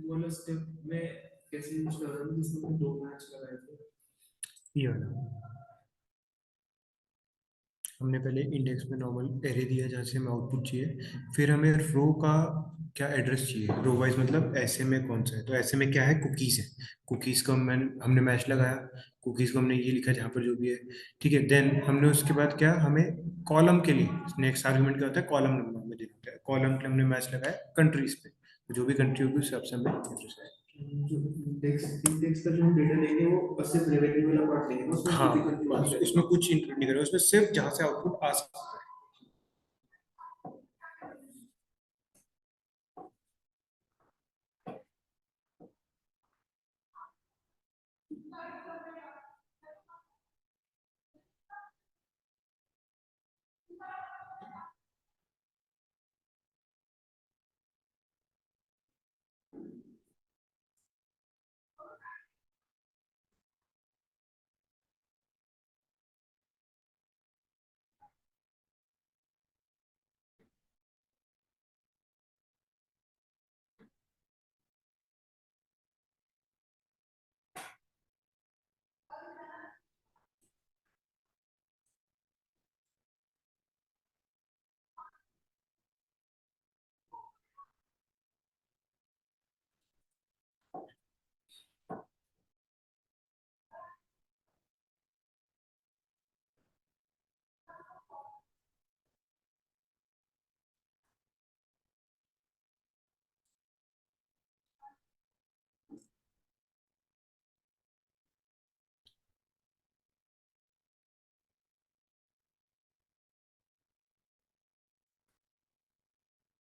वाला स्टेप में कैसे यूज कर रहा हूँ जिसमें मैंने दो मैच लगाए थे। ये वाला हमने पहले इंडेक्स में नॉर्मल एरे दिया जहाँ से हमें आउटपुट चाहिए, फिर हमें रो का क्या एड्रेस चाहिए, रो वाइज मतलब ऐसे में कौन सा है, तो ऐसे में क्या है, कुकीज है, कुकीज को हमने मैच लगाया, कुकीज को हमने ये लिखा जहाँ पर जो भी है, ठीक है। देन हमने उसके बाद क्या, हमें कॉलम के लिए नेक्स्ट आर्गुमेंट क्या होता है, कॉलम नंबर हमें देना होता है, कॉलम के लिए हमने मैच लगाया कंट्रीज पे, तो जो भी कंट्री होगी उस हिसाब से हमें एड्रेस आएगा। जो इंडेक्स का जो हम डेटा लेंगे वो बस सिर्फ रेवेन्यू वाला पार्ट लेंगे, उसमें हाँ, जो भी कंट्री बस वाला उसमें कुछ इंक्लूड नहीं करें, उसमें सिर्फ जहाँ से आउटपुट आ सकता है।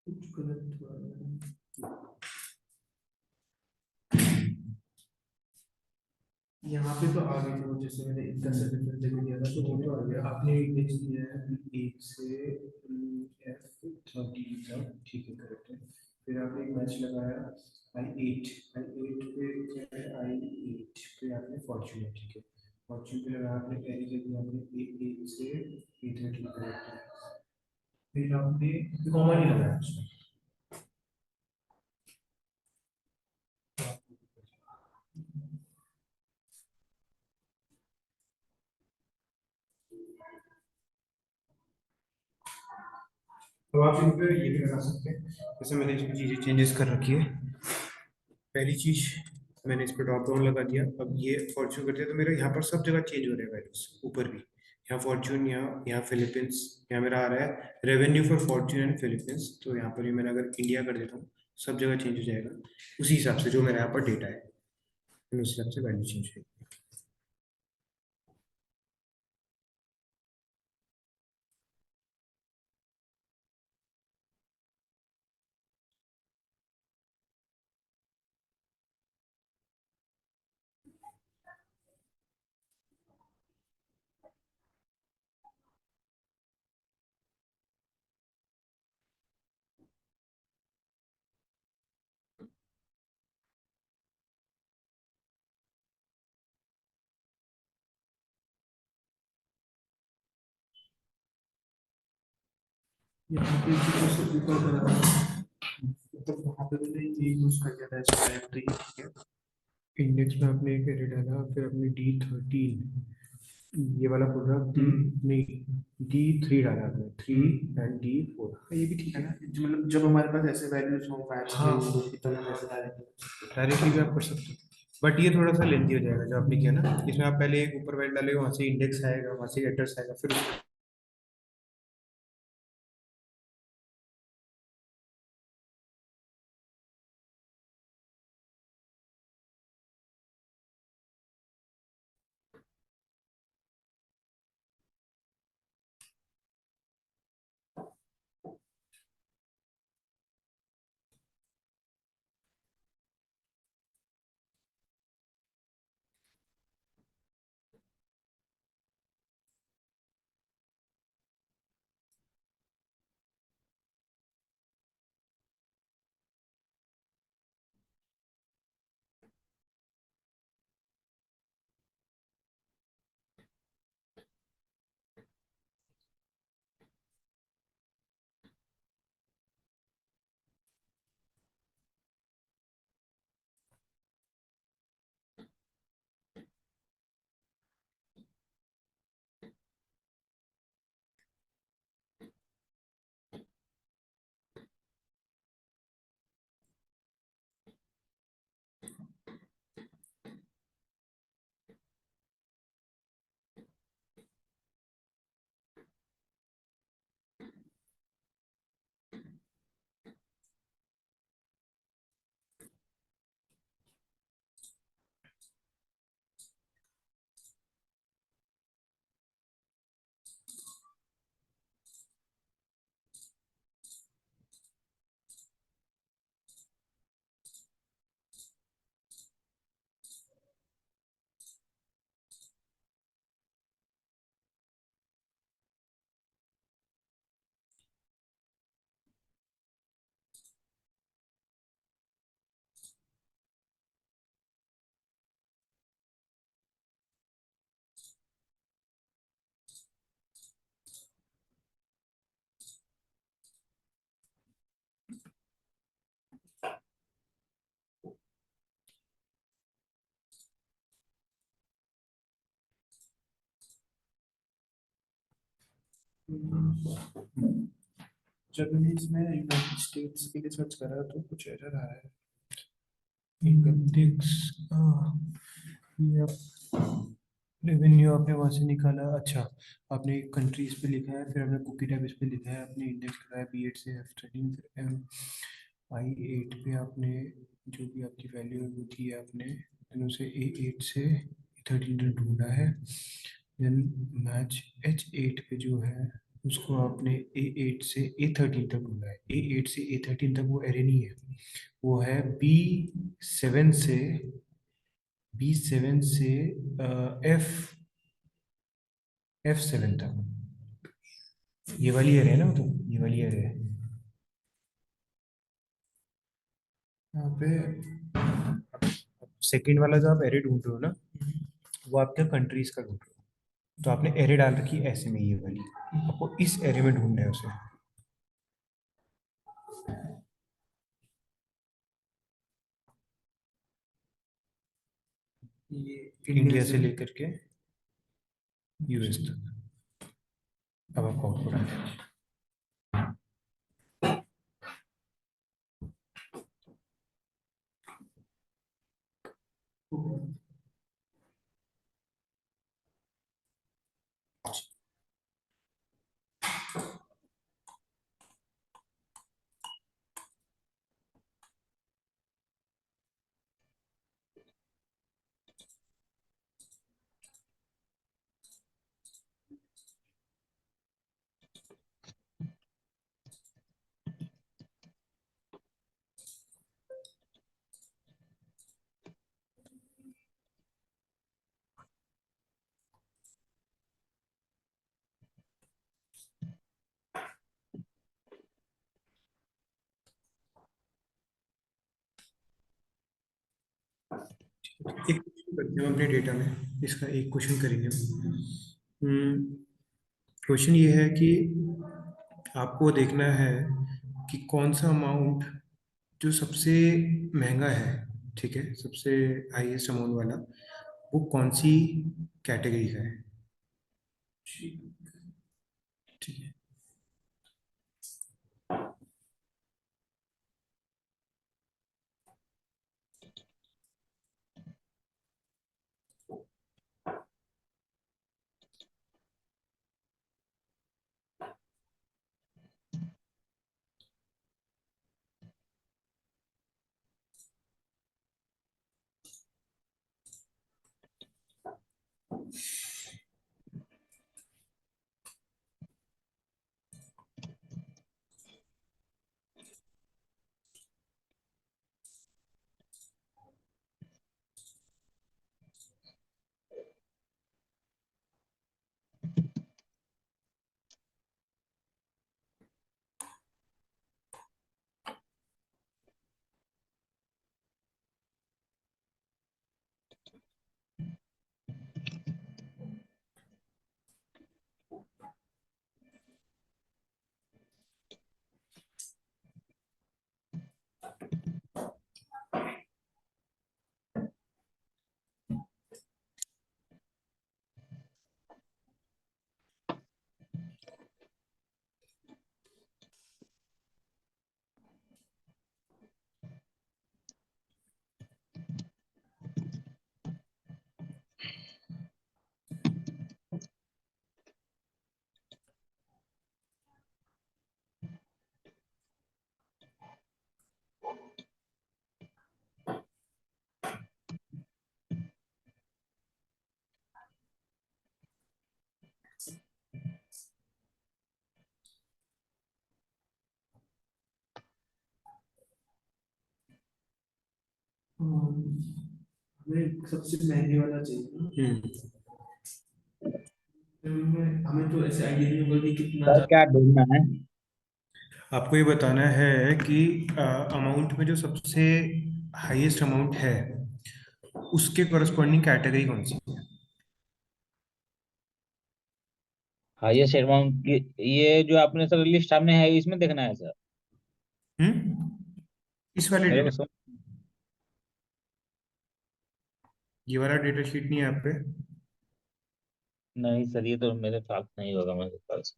कुछ गलत हुआ है। यहाँ पे तो आ गई थी वो, जैसे मैंने इनका से डिफरेंस लेके दिया था तो वो तो आ गया। आपने इंडेक्स दिया है एक से F30 तक, ठीक है, करेक्ट है। फिर आपने एक मैच लगाया I8, I8 पे क्या है, I8 पे आपने फॉर्च्यून, ठीक है, फॉर्च्यून पे लगाया आपने, कैरी कर दिया आपने A8 से A30, करेक्ट है। फिर आपने कॉमा नहीं लगाया उसमें, तो आप इन पे ये भी लगा सकते हैं। जैसे मैंने इसमें चीजें चेंजेस कर रखी है, पहली चीज मैंने इस पर ड्रॉप डाउन लगा दिया, अब ये फॉर्च्यून करते हैं तो मेरा यहाँ पर सब जगह चेंज हो रहा है वैल्यूज, ऊपर भी यहाँ फॉर्च्यून, यहाँ फिलीपींस, यहाँ मेरा आ रहा है revenue for Fortune and Philippines, तो यहाँ पर भी मैंने अगर इंडिया कर देता हूँ सब जगह चेंज हो जाएगा उसी हिसाब से जो मेरे यहाँ पर डेटा है, फिर उस हिसाब से वैल्यू चेंज होगी। यहाँ पे जो सब ऊपर करा था, तो वहाँ पे मैंने ये यूज कर दिया था स्क्वायर, तो ये ठीक है। इंडेक्स में आपने एक एरे डाला, फिर आपने D13 ये वाला प्रोग्राम नहीं D3 डाला आपने, 3 and D4। ये भी ठीक है ना, मतलब जब हमारे पास ऐसे वैल्यूज हो मैच हाँ। के, तो हम ऐसे डायरेक्टली भी आप कर सकते हो, बट ये थोड़ा सा लेंथी हो जाएगा जो आपने किया ना। इसमें आप पहले एक ऊपर वैल्यू डालेगा, वहां से इंडेक्स आएगा, वहां से एड्रेस आएगा, फिर जब मैंने इसमें यूनाइटेड स्टेट्स के लिए सर्च करा तो कुछ एरर आ रहा है। इंडेक्स, ये रेवेन्यू आपने वहां से निकाला। अच्छा, आपने कंट्रीज पे लिखा है, फिर आपने कुकी टाइप इस पे लिखा है, आपने इंडेक्स लगाया B8 से F13, फिर I8 पे आपने जो भी आपकी वैल्यू है वो थी आपने, देन उसे A8 से A13 तक ढूंढा है। देन मैच H8 पे जो है उसको आपने A8 से A13 तक ढूंढा है। A8 से A13 तक वो एरे नहीं है, वो है B7 से F7 तक। ये वाली एरे है ना, तो ये वाली एरे है। यहाँ पे सेकंड वाला जो आप एरे ढूंढ रहे हो ना, वो आपके कंट्रीज का ढूंढ रहे हो, तो आपने एरे डाल रखी है ऐसे में, ये वाली आपको इस एरे में ढूंढना है उसे। ये इंडिया से लेकर के US तक। अब आपको आउटपुट आ जाएगा। एक क्वेश्चन करते हैं हम अपने डेटा में, इसका एक क्वेश्चन करेंगे। क्वेश्चन ये है कि आपको देखना है कि कौन सा अमाउंट जो सबसे महंगा है, ठीक है, सबसे हाईएस्ट अमाउंट वाला, वो कौन सी कैटेगरी का है। ठीक है। हमें सबसे महंगे वाला चाहिए ना। हमें तो ऐसे आइडिया नहीं होगा कि कितना सर ज्यादा। क्या ढूंढना है? आपको ये बताना है कि अमाउंट में जो सबसे हाईएस्ट अमाउंट है उसके करस्पॉन्डिंग कैटेगरी कौन सी है। हाईएस्ट अमाउंट की, ये जो आपने सर लिस्ट सामने है इसमें देखना है सर? इस वाले मेरे को डेटा, समझ ये वाला डेटा शीट नहीं है आप पे। नहीं सर, ये तो मेरे पास नहीं होगा मेरे पास।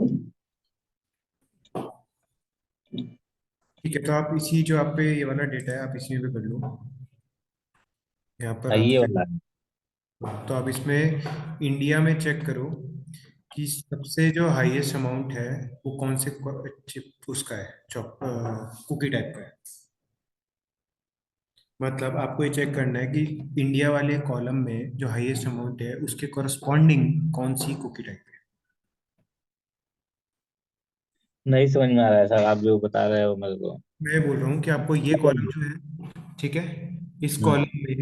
ठीक है, तो आप इसी जो आप पे ये वाला डेटा है आप इसी में पे कर लो। यहाँ पर हाँ, आप ये फिर, वाला है। तो आप इसमें इंडिया में चेक करो कि सबसे जो हाईएस्ट अमाउंट है वो कौन से चिप उसका है, चॉप कुकी टाइप का है। मतलब आपको ये चेक करना है कि इंडिया वाले कॉलम में जो हाईएस्ट अमाउंट है उसके कॉरस्पॉन्डिंग कौन सी कुकी टाइप है। नहीं समझ में आ रहा है सर, आप जो बता रहे हो मेरे को। मैं बोल रहा हूँ कि आपको ये कॉलम जो है, ठीक है, इस हम्म। कॉलम में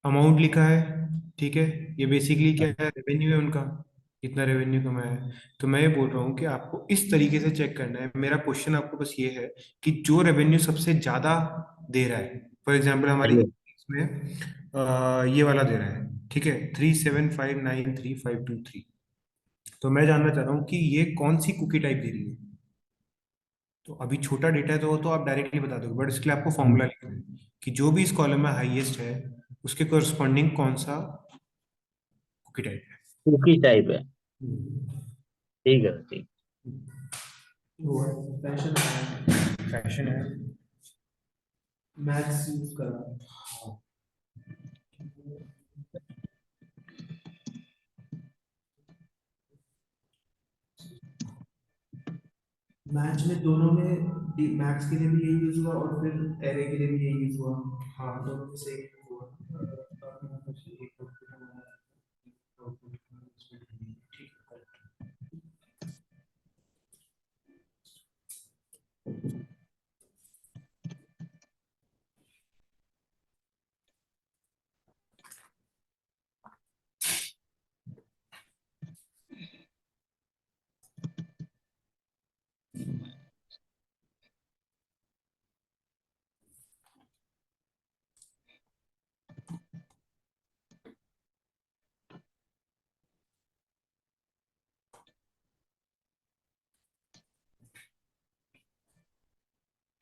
अमाउंट लिखा है, ठीक है, ये बेसिकली क्या है, रेवेन्यू है उनका, कितना रेवेन्यू कमाया है। तो मैं ये बोल रहा हूँ कि आपको इस तरीके से चेक करना है। मेरा क्वेश्चन आपको बस ये है कि जो रेवेन्यू सबसे ज्यादा दे रहा है, फॉर एग्जाम्पल हमारे चलिए। इसमें ये वाला दे रहा है, ठीक है, 37593523। तो मैं जानना चाह रहा हूँ कि ये कौन सी कुकी टाइप दे रही है। तो अभी छोटा डेटा है तो आप डायरेक्टली बता दोगे, बट इसके लिए आपको फॉर्मूला लिखना है कि जो भी इस कॉलम में हाईएस्ट है उसके करस्पॉन्डिंग कौन सा कुकी टाइप है। कुकी टाइप है। हम्म। ठीक है सर, ठीक। वो फैशन आया, फैशन है। मैथ्स यूज करा। मैथ्स में दोनों में मैथ्स के लिए भी यही यूज हुआ और फिर एरे के लिए भी यही यूज हुआ। हाँ, दोनों में सेम हुआ।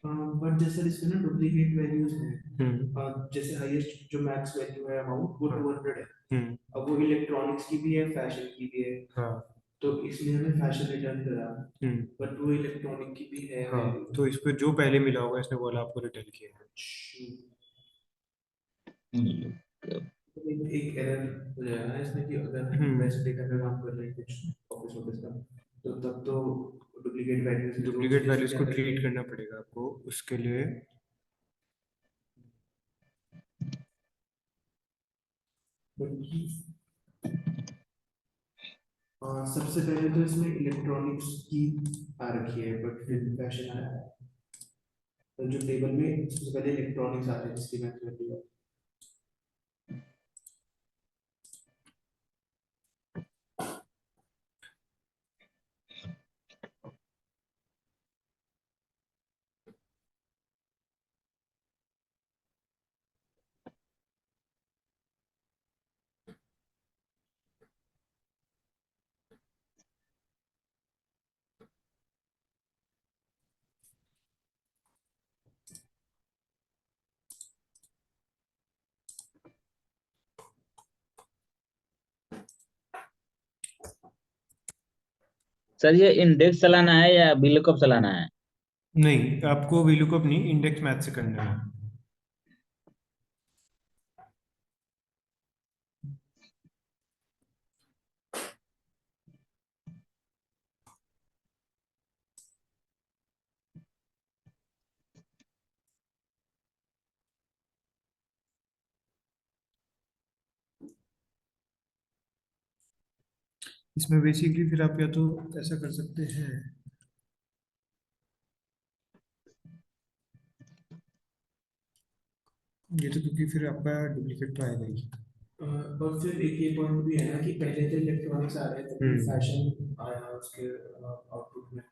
बट जैसे इसमें ना डुप्लीकेट वैल्यूज हैं। हम्म। जैसे हाईएस्ट जो मैक्स वैल्यू है अमाउंट वो हाँ। 200 है। हम्म। अब वो इलेक्ट्रॉनिक्स की भी है, फैशन की भी है, हाँ। तो इसलिए हमें फैशन रिटर्न करा। हम्म। बट वो इलेक्ट्रॉनिक की भी है हाँ, वैल्यू। तो इसको जो पहले मिला होगा इसने बोला आपको रिटर्न किया है। एक एरर हो जाएगा ना इसमें कि अगर हम हम्म। वैसे डेटा पे काम कर रहे हैं कुछ ऑफिस ऑफिस का, तो तब तो डुप्लीकेट वैल्यूज है, तो डुप्लीकेट उसके लिए वैल्यूज क्या को करेंगे? ट्रीट करना पड़ेगा आपको उसके लिए। बल्कि सबसे पहले तो इसमें इलेक्ट्रॉनिक्स की आ रखी है, बट फिर फैशन आया है। तो जो टेबल में सबसे पहले इलेक्ट्रॉनिक्स आ रहे हैं जिसकी मैं वैल्यू है। सर ये इंडेक्स चलाना है या VLOOKUP चलाना है? नहीं, आपको VLOOKUP नहीं, इंडेक्स मैथ से करना है। इसमें बेसिकली फिर आप या तो ऐसा कर सकते हैं, ये तो क्योंकि फिर आपका डुप्लीकेट तो आएगा ही। और फिर एक ये पॉइंट भी है ना कि पहले तो इलेक्ट्रॉनिक्स आ रहे थे, फिर हम्म। फैशन आया उसके आउटपुट में।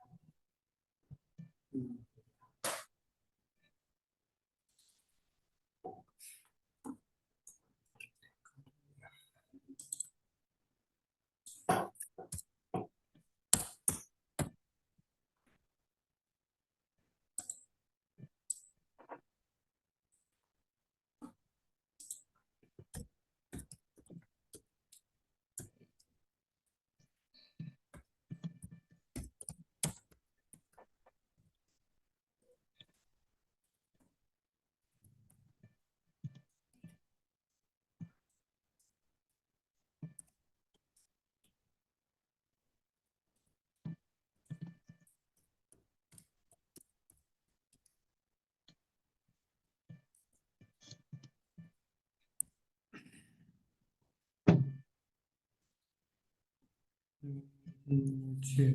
से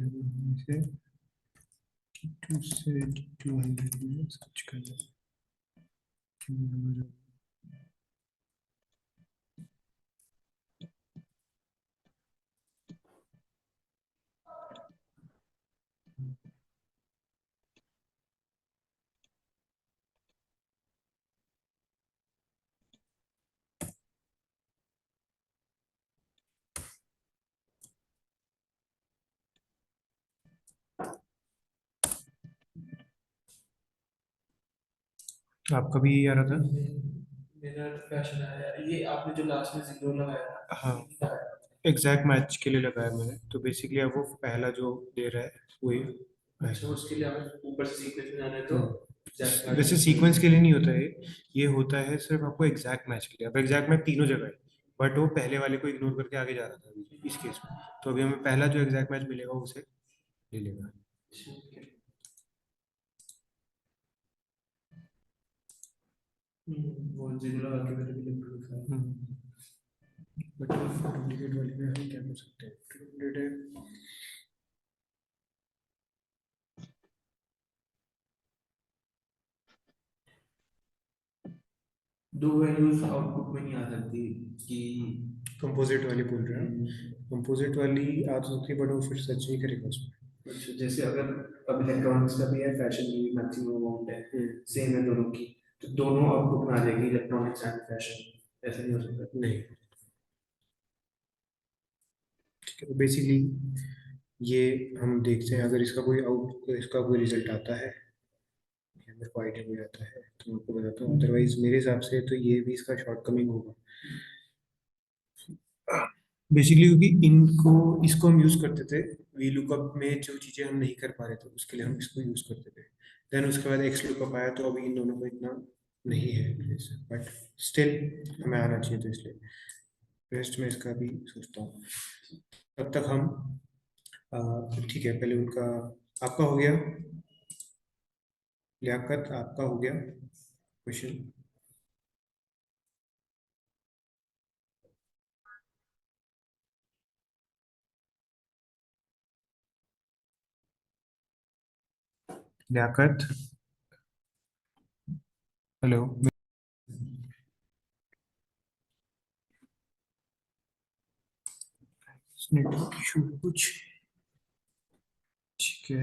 2 से 200 में सर्च करना। आपका भी यही आ रहा था। मेरा फैशन आया, ये आपने जो लास्ट में जीरो लगाया हाँ, था। एग्जैक्ट मैच के लिए लगाया मैंने, तो बेसिकली अब वो पहला जो दे रहा है वही अच्छा, आएगा। उसके लिए हमें ऊपर से सीक्वेंस में जाना है तो एग्जैक्ट मैच वैसे सीक्वेंस के लिए नहीं होता है, ये होता है सिर्फ आपको एग्जैक्ट मैच के लिए। अब एग्जैक्ट मैच तीनों जगह है, बट वो पहले वाले को इग्नोर करके आगे जा रहा था अभी इस केस में। तो अभी हमें पहला जो एग्जैक्ट मैच मिलेगा उसे ले लेगा। वो जीरो लगा के मैंने भी इलेक्ट्रॉनिक्स आया। बट डुप्लीकेट वाले में हम क्या कर सकते हैं, 200 है। दो वैल्यूज आउटपुट में नहीं आ सकती कि कंपोजिट वाली बोल रहे हैं, कंपोजिट वाली आ तो सकती है बट वो फिर सर्च नहीं करेगा उसमें। अच्छा, जैसे अगर अब इलेक्ट्रॉनिक्स का भी है, फैशन की भी मैक्सिमम अमाउंट है, सेम है दोनों की, तो दोनों आउटपुट में आ जाएगी, इलेक्ट्रॉनिक्स एंड फैशन। ऐसा नहीं हो सकता। नहीं, ठीक है, तो बेसिकली ये हम देखते हैं अगर इसका कोई रिजल्ट आता है। मेरे को आइडिया हो जाता है तो मैं आपको बताता हूँ, अदरवाइज मेरे हिसाब से तो ये भी इसका शॉर्टकमिंग होगा बेसिकली, क्योंकि इनको इसको हम यूज करते थे वी लुकअप में, जो चीजें हम नहीं कर पा रहे थे उसके लिए हम इसको यूज करते थे। देन उसके बाद एक्स लुकअप आया तो अभी इन दोनों को इतना नहीं है, बट स्टिल हमें आना चाहिए, तो इसलिए रेस्ट में इसका भी सोचता हूँ। तब तक हम ठीक है, पहले उनका, आपका हो गया लियाकत, आपका हो गया question. Liaquat, hello. Network issue कुछ, ठीक है।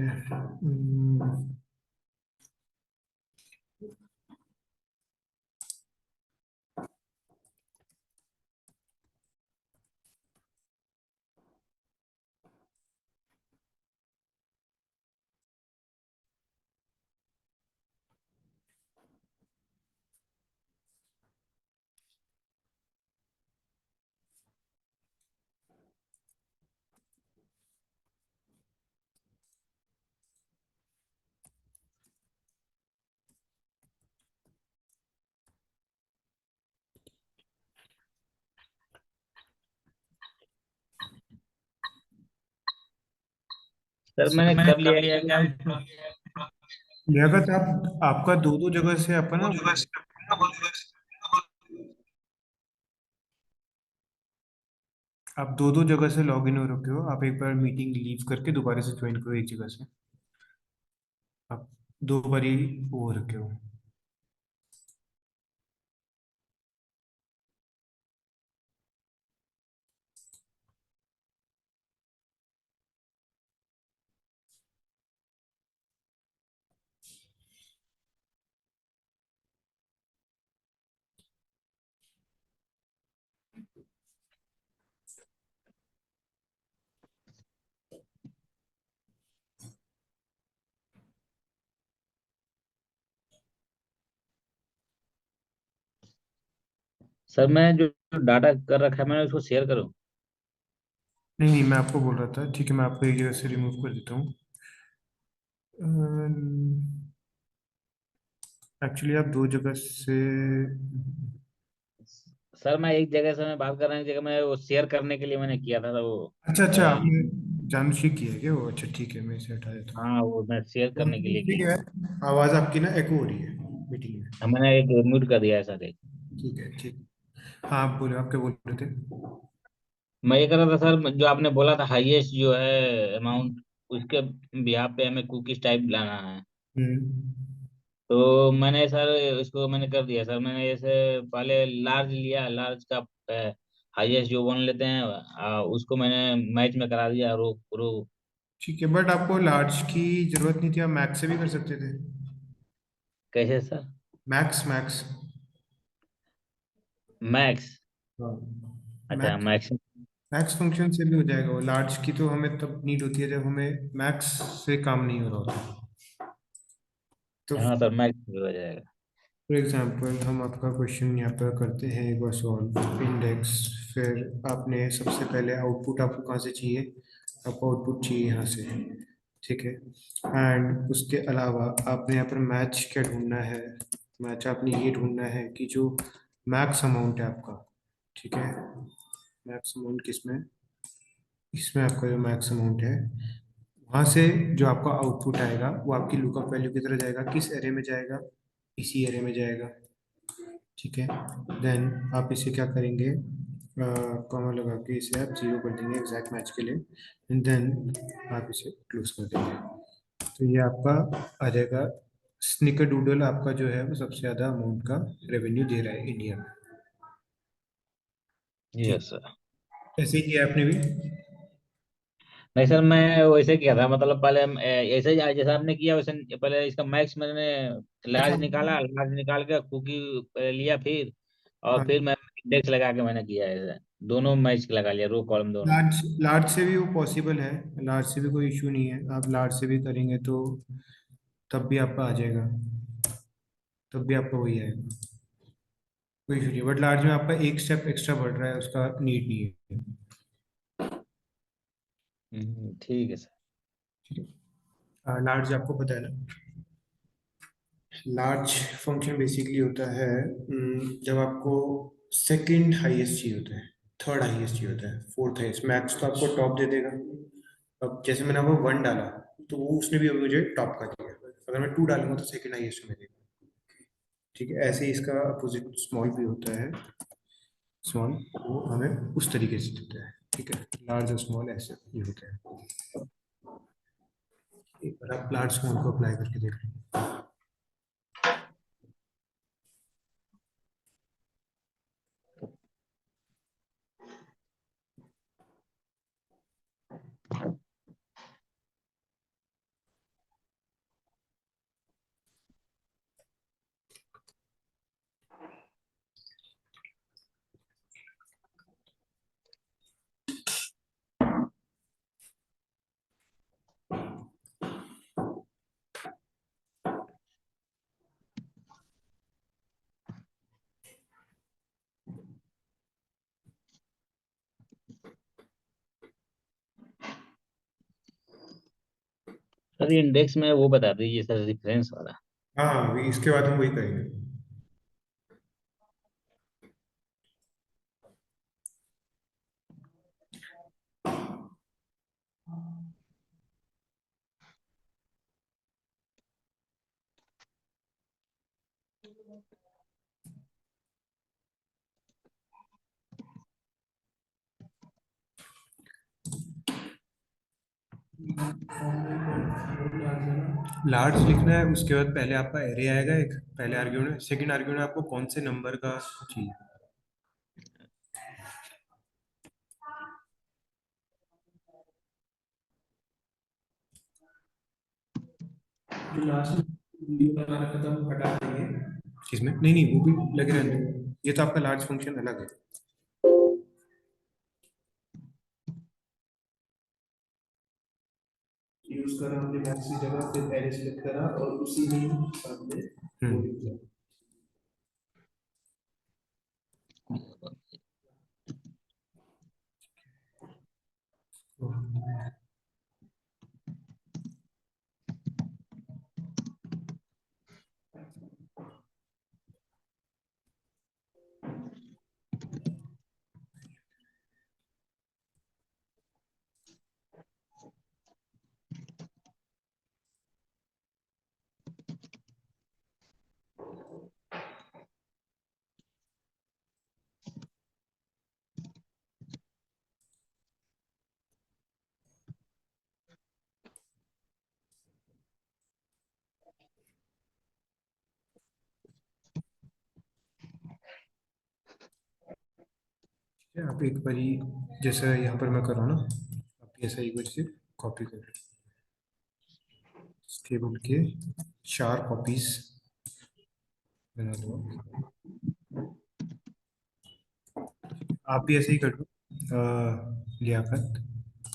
सर मैंने कर लिया है क्या? लियाकत, आप आपका दो दो जगह से अपना, आप दो दो जगह से लॉग इन हो रखे हो, आप एक बार मीटिंग लीव करके दोबारा से ज्वाइन करो एक जगह से, आप दो बार ही वो हो रखे हो। सर मैं जो डाटा कर रखा है मैंने उसको शेयर करूँ? नहीं नहीं, मैं आपको बोल रहा था, ठीक है मैं आपको एक जगह से रिमूव कर देता हूँ। एक्चुअली आप दो जगह से, सर मैं एक जगह से मैं बात कर रहा हूँ, एक जगह मैं वो शेयर करने के लिए मैंने किया था वो अच्छा अच्छा, अ, आपने जानबूझ के किया है क्या वो? अच्छा ठीक है, मैं इसे हटा देता हूँ। हाँ वो मैं शेयर करने के लिए ठीक किया। है, आवाज़ आपकी ना एको हो रही है मीटिंग में। मैंने एक म्यूट कर दिया है सर एक। ठीक है ठीक। हाँ आप बोले, आप क्या बोल रहे थे? मैं ये कर रहा था सर, जो आपने बोला था हाईएस्ट जो है अमाउंट, उसके बिहाफ पे हमें कुकीज टाइप लाना है। हम्म। तो मैंने सर इसको मैंने कर दिया सर, मैंने जैसे पहले लार्ज लिया, लार्ज का हाईएस्ट जो वन लेते हैं उसको मैंने मैच में करा दिया रो रो। ठीक है, बट आपको लार्ज की जरूरत नहीं थी, आप मैक्स से भी कर सकते थे। कैसे सर? Max max. मैक्स? हाँ, अच्छा मैक्स, मैक्स। मैक्स फंक्शन से भी हो जाएगा वो। लार्ज की तो हमें तब नीड होती है जब हमें मैक्स से काम नहीं हो रहा होता। तो हाँ सर मैक्स हो जाएगा। फॉर एग्जांपल हम आपका क्वेश्चन यहाँ पर करते हैं एक बार सॉल्व। इंडेक्स, फिर आपने सबसे पहले आउटपुट आपको कहाँ से चाहिए? आपको आउटपुट चाहिए यहाँ से, ठीक है। एंड उसके अलावा आपने यहाँ पर मैच क्या ढूंढना है? मैच आपने ये ढूंढना है कि जो मैक्स अमाउंट है आपका, ठीक है, मैक्स अमाउंट किसमें, इसमें आपका जो मैक्स अमाउंट है, वहां से जो आपका आउटपुट आएगा वो आपकी लुकअप वैल्यू की तरह जाएगा। किस एरे में जाएगा? इसी एरे में जाएगा, ठीक है। देन आप इसे क्या करेंगे, कॉमा लगा के इसे आप जीरो कर देंगे एग्जैक्ट मैच के लिए, एंड देन आप इसे क्लोज कर देंगे। तो ये आपका आ जाएगा। स्निकर डूडल आपका जो है वो सबसे ज़्यादा अमाउंट का रेवेन्यू दे रहा है इंडिया में, ठीक। Yes sir. ऐसे ही किया आपने भी? नहीं सर मैं वैसे किया था, मतलब पहले ऐसे ही जैसा आपने किया वैसे पहले इसका मैक्स मैंने अच्छा। लार्ज निकाला, लार्ज निकाल के कुकी लिया, फिर और हाँ, फिर मैं इंडेक्स लगा के मैंने किया ऐसे, दोनों मैच लगा लिया, रो कॉलम दोनों। लार्ज, लार्ज से भी वो पॉसिबल है, लार्ज से भी कोई इशू नहीं है, आप लार्ज से भी करेंगे तो तब भी आपका आ जाएगा। तब भी आपका वही आएगा, कोई इशू नहीं। बट लार्ज में आपका एक स्टेप एक्स्ट्रा बढ़ रहा है, उसका नीड नहीं है। ठीक है सर। ठीक है, लार्ज आपको पता है ना। लार्ज फंक्शन बेसिकली होता है जब आपको सेकंड हाईएस्ट चाहिए होता है, थर्ड हाईएस्ट चाहिए होता है, फोर्थ हाईएस्ट। मैक्स तो आपको टॉप दे देगा। अब जैसे मैंने आपको वन डाला, तो वो उसने भी अभी मुझे टॉप का दिया। अगर मैं टू डालूंगा तो सेकंड हाईएस्ट में देगा। ठीक है, ऐसे ही इसका अपोजिट स्मॉल भी होता है। स्मॉल वो हमें उस तरीके से देता है। ठीक है, लार्ज और स्मॉल ऐसे ये होते हैं। एक बार आप लार्ज स्मॉल को अप्लाई करके देख लो। सर इंडेक्स में वो बता दीजिए सर, रेफरेंस वाला। हाँ, अभी इसके बाद हम वही करेंगे। लार्ज लिखना है, उसके बाद पहले आपका एरे आएगा एक, पहले आर्ग्यूमेंट। सेकंड आर्ग्यूमेंट आपको कौन से नंबर का चाहिए। जो लास्ट में वीडियो बना रखा था वो हटा देंगे। किसमें? नहीं नहीं, वो भी लगे रहने दो। ये तो आपका लार्ज फंक्शन अलग है। यूज करा हमने मैक्स की जगह, फिर एरे सेलेक्ट करा और उसी में हमने वो हम्म। लिखा। आप एक बारी, जैसा यहाँ पर मैं कर रहा हूँ ना, आप ऐसा एक बार से कॉपी कर लो इस टेबल के 4 कॉपीज बना लो। आप भी ऐसे ही कर लो लियाकत।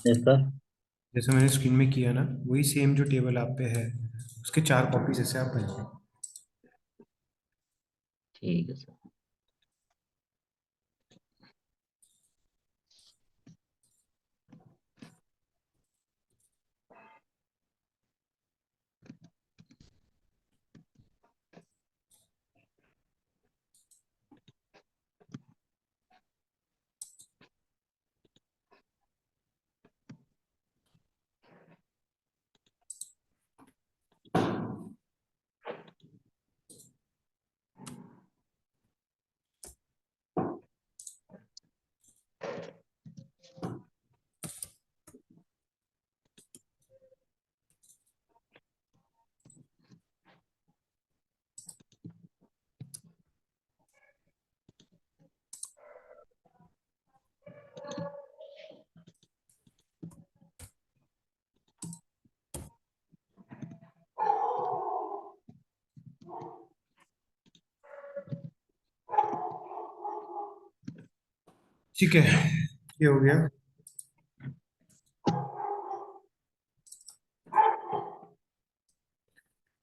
Yes sir. जैसे मैंने स्क्रीन में किया ना, वही सेम जो टेबल आप पे है, उसके 4 कॉपीज ऐसे आप बना लो। ठीक है सर। ठीक है, ये हो गया।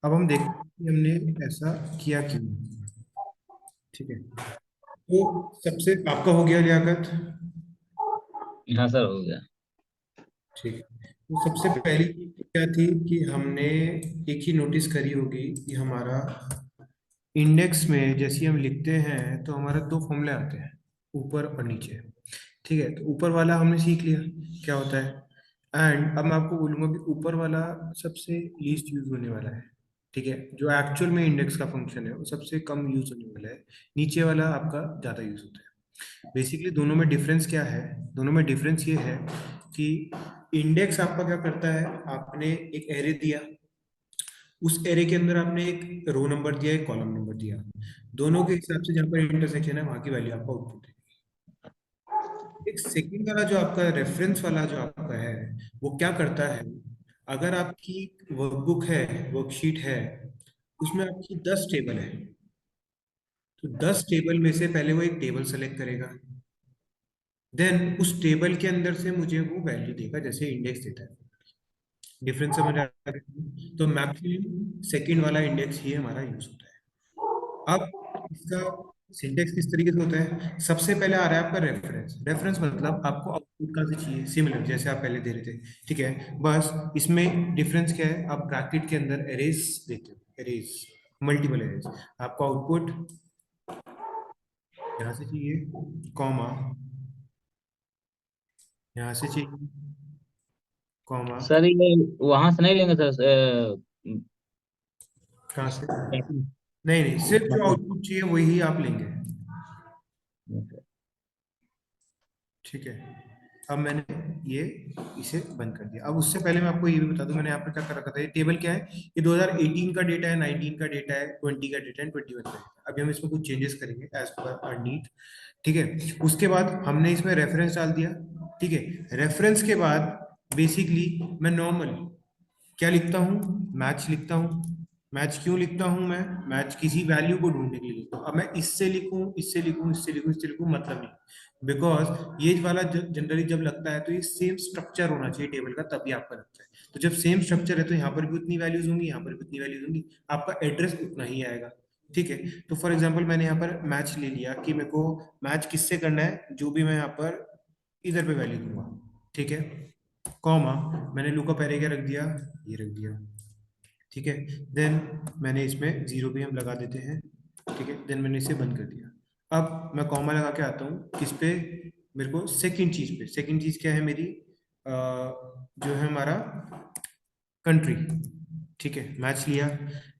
अब हम देखते हैं कि हमने ऐसा किया क्यों। ठीक है, तो सबसे आपका हो गया लियाकत। हाँ सर, हो गया। ठीक है, तो सबसे पहली चीज क्या थी कि हमने एक ही नोटिस करी होगी कि हमारा इंडेक्स में जैसे हम लिखते हैं तो हमारा दो फॉर्मूले आते हैं, ऊपर और नीचे। ठीक है, तो ऊपर वाला हमने सीख लिया क्या होता है। एंड अब मैं आपको बोलूंगा कि ऊपर वाला सबसे लीस्ट यूज होने वाला है। ठीक है, जो एक्चुअल में इंडेक्स का फंक्शन है वो सबसे कम यूज होने वाला है। नीचे वाला आपका ज़्यादा यूज होता है। बेसिकली दोनों में डिफरेंस क्या है? दोनों में डिफरेंस ये है कि इंडेक्स आपका क्या करता है, आपने एक एरे दिया, उस एरे के अंदर आपने एक रो नंबर दिया, एक कॉलम नंबर दिया, दोनों के हिसाब से जहाँ पर इंटरसेक्शन है वहां की वैल्यू आपका आउटपुट है। एक सेकंड वाला जो आपका रेफरेंस वाला जो आपका है, वो क्या करता है, अगर आपकी वर्कबुक है, वर्कशीट है, उसमें आपकी 10 टेबल है, तो 10 टेबल में से पहले वो एक टेबल सेलेक्ट करेगा, देन उस टेबल के अंदर से मुझे वो वैल्यू देगा जैसे इंडेक्स देता है। डिफरेंस समझ आ रहा है? तो मैक्सिमम सेकंड वाला इंडेक्स ही हमारा यूज होता है। अब इसका सिंटेक्स किस तरीके से होता है? सबसे पहले आ रहा है आपका रेफरेंस। रेफरेंस मतलब आपको आउटपुट कहाँ से चाहिए, सिमिलर जैसे आप पहले दे रहे थे। ठीक है, बस इसमें डिफरेंस क्या है, आप ब्रैकेट के अंदर एरेज देते हो, एरेज, मल्टीपल एरेज। आपको आउटपुट यहाँ से चाहिए, कॉमा यहाँ से चाहिए, कॉमा सर ये वहां से नहीं लेंगे सर? कहाँ से? कैसे? नहीं नहीं, सिर्फ जो मतलब आउटपुट चाहिए वही आप लेंगे। ठीक है, अब मैंने ये इसे बंद कर दिया। अब उससे पहले मैं आपको ये भी बता दूं, मैंने यहाँ पर क्या कर रखा था, ये टेबल क्या है, ये 2018 का डेटा है, 19 का डेटा है, 20 का डेटा है, 21 का डेटा है। अभी हम इसमें कुछ चेंजेस करेंगे एज पर आवर नीड। ठीक है, उसके बाद हमने इसमें रेफरेंस डाल दिया। ठीक है, रेफरेंस के बाद बेसिकली मैं नॉर्मल क्या लिखता हूँ, मैच लिखता हूँ। मैच क्यों लिखता हूँ मैं? मैच किसी वैल्यू को ढूंढने के लिए लिखता हूँ। अब मैं इससे लिखूं, इससे लिखूं, इससे लिखूं, इससे लिखूं, मतलब नहीं, बिकॉज ये वाला जनरली जब लगता है तो ये सेम स्ट्रक्चर होना चाहिए टेबल का, तभी आपका लगता है। तो जब सेम स्ट्रक्चर है तो यहाँ पर भी उतनी वैल्यूज होंगी, यहाँ पर भी उतनी वैल्यूज होंगी, आपका एड्रेस उतना ही आएगा। ठीक है, तो फॉर एग्जाम्पल मैंने यहाँ पर मैच ले लिया कि मेरे को मैच किससे करना है, जो भी मैं यहाँ पर इधर पे वैल्यू दूंगा। ठीक है, कॉमा मैंने लुकअप एरे क्या रख दिया, ये रख दिया। ठीक है, देन मैंने इसमें जीरो भी हम लगा देते हैं। ठीक है, देन मैंने इसे बंद कर दिया। अब मैं कॉमा लगा के आता हूँ किस पे, मेरे को सेकंड चीज पे। सेकंड चीज क्या है मेरी, जो है हमारा कंट्री। ठीक है, मैच लिया।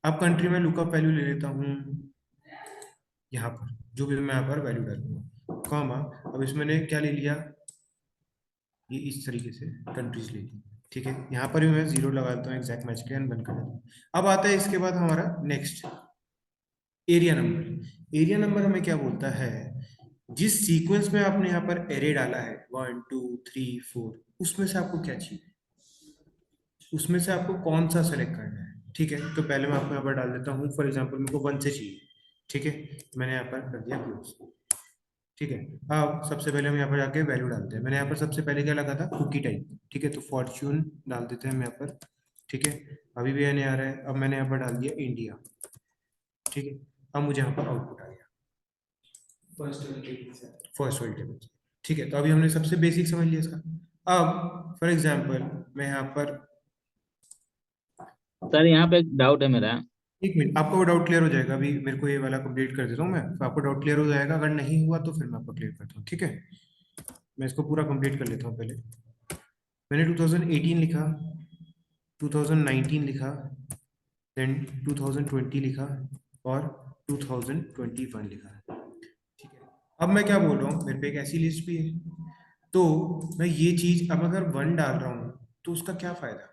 अब कंट्री में लुकअप वैल्यू ले लेता हूँ, यहाँ पर जो भी मैं यहाँ पर वैल्यू डालूंगा, कॉमा। अब इसमें मैंने क्या ले लिया, ये इस तरीके से कंट्रीज ले ली। ठीक है, यहाँ पर भी मैं जीरो लगा देता हूँ एग्जैक्ट मैच के, बंद कर देता हूँ। अब आता है इसके बाद हमारा next area number. Area number हमें क्या बोलता है, जिस सीक्वेंस में आपने यहाँ पर एरे डाला है 1 2 3 4, उसमें से आपको क्या चाहिए, उसमें से आपको कौन सा सेलेक्ट करना है। ठीक है, तो पहले मैं आपको यहाँ पर डाल देता हूँ, फॉर एग्जाम्पल मेरे को 1 से चाहिए। ठीक है, मैंने यहाँ पर कर दिया क्लोज। ठीक है, अब सबसे पहले हम यहाँ पर जाके वैल्यू डालते हैं। मैंने यहाँ पर सबसे पहले क्या लगा था, कुकी टाइप। ठीक है, तो फॉर्च्यून डाल देते हैं हम यहाँ पर। ठीक है, अभी भी नहीं आ रहा है, अब मैंने यहाँ पर डाल दिया इंडिया। ठीक है, अब मुझे यहाँ पर आउटपुट आ गया फर्स्ट टेबल से। फर्स्ट वर्ल्ड टेबल से। ठीक है, तो अभी हमने सबसे बेसिक समझ लिया इसका। अब फॉर एग्जाम्पल मैं यहाँ पर, सर यहाँ पे एक डाउट है मेरा। 1 मिनट, आपका वो डाउट क्लियर हो जाएगा। अभी मेरे को ये वाला कंप्लीट कर देता हूँ मैं, तो आपको डाउट क्लियर हो जाएगा। अगर नहीं हुआ तो फिर मैं आपको क्लियर करता हूँ। ठीक है, मैं इसको पूरा कंप्लीट कर लेता हूँ पहले। मैंने 2018 लिखा, 2019 लिखा, देन 2020 लिखा, और 2021 लिखा। ठीक है, अब मैं क्या बोल रहा हूँ, मेरे पे एक ऐसी लिस्ट भी है, तो मैं ये चीज अब अगर 1 डाल रहा हूँ तो उसका क्या फायदा?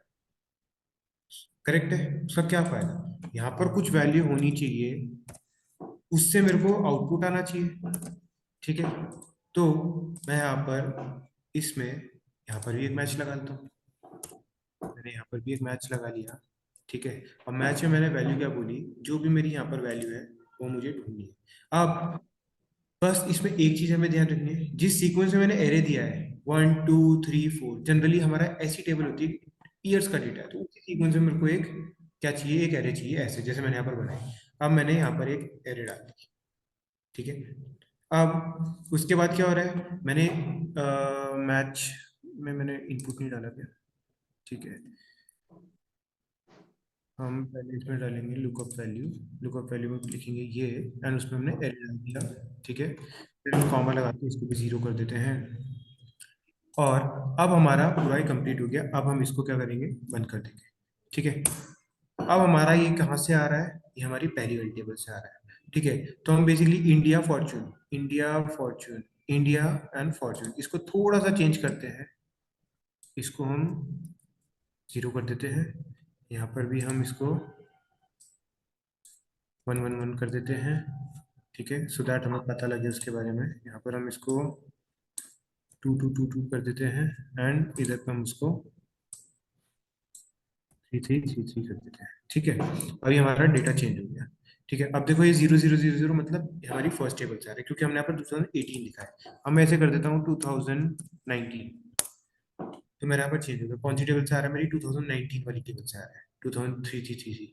करेक्ट है, उसका क्या फायदा? यहाँ पर कुछ वैल्यू होनी चाहिए, उससे मेरे को आउटपुट आना चाहिए। ठीक है, तो मैं यहाँ पर इसमें यहाँ पर भी एक मैच लगा देता हूँ। मैंने यहाँ पर भी एक मैच लगा लिया। ठीक है, अब मैच में मैंने वैल्यू क्या बोली, जो भी मेरी यहाँ पर वैल्यू है वो मुझे ढूंढनी है। अब बस इसमें एक चीज हमें ध्यान रखनी है, जिस सीक्वेंस में मैंने एरे दिया है 1 2 3 4, जनरली हमारा ऐसी टेबल होती है, ईयर्स का डेटा है, तो उसी सीक्वेंस में मेरे को एक क्या चाहिए, एक एरे चाहिए ऐसे जैसे मैंने यहाँ पर बनाई। अब मैंने यहाँ पर एक एरे डाल दी, ठीक है। अब उसके बाद क्या हो रहा है, मैंने मैच में मैंने इनपुट नहीं डाला क्या, ठीक है। हम पहले इसमें डालेंगे लुकअप वैल्यू में लिखेंगे ये, एंड उसमें हमने एरे डाल दिया, ठीक है। फिर हम कॉमा लगा के इसको भी 0 कर देते हैं। और अब हमारा पूरा ही कंप्लीट हो गया। अब हम इसको क्या करेंगे, बंद कर देंगे, ठीक है। अब हमारा ये कहाँ से आ रहा है, ये हमारी पहली वेरिएबल से आ रहा है, ठीक है। तो हम बेसिकली इंडिया एंड फॉर्चून इसको थोड़ा सा चेंज करते हैं, इसको हम 0 कर देते हैं। यहाँ पर भी हम इसको 111 कर देते हैं, ठीक है, सो दैट हमें पता लगे उसके बारे में। यहाँ पर हम इसको 2222 कर देते हैं, एंड इधर पर हम उसको 3333 कर देते हैं, ठीक है। अभी हमारा डेटा चेंज हो गया, ठीक है। अब देखो ये 0000 मतलब हमारी फर्स्ट टेबल से आ रहा है, क्योंकि हमने यहाँ पर 2018 लिखा है। अब मैं ऐसे कर देता हूँ 2019, तो मेरा यहाँ पर चेंज होगा। कौन सी टेबल से आ रहा है, मेरी 2019 वाली टेबल से आ रहा है, 203333।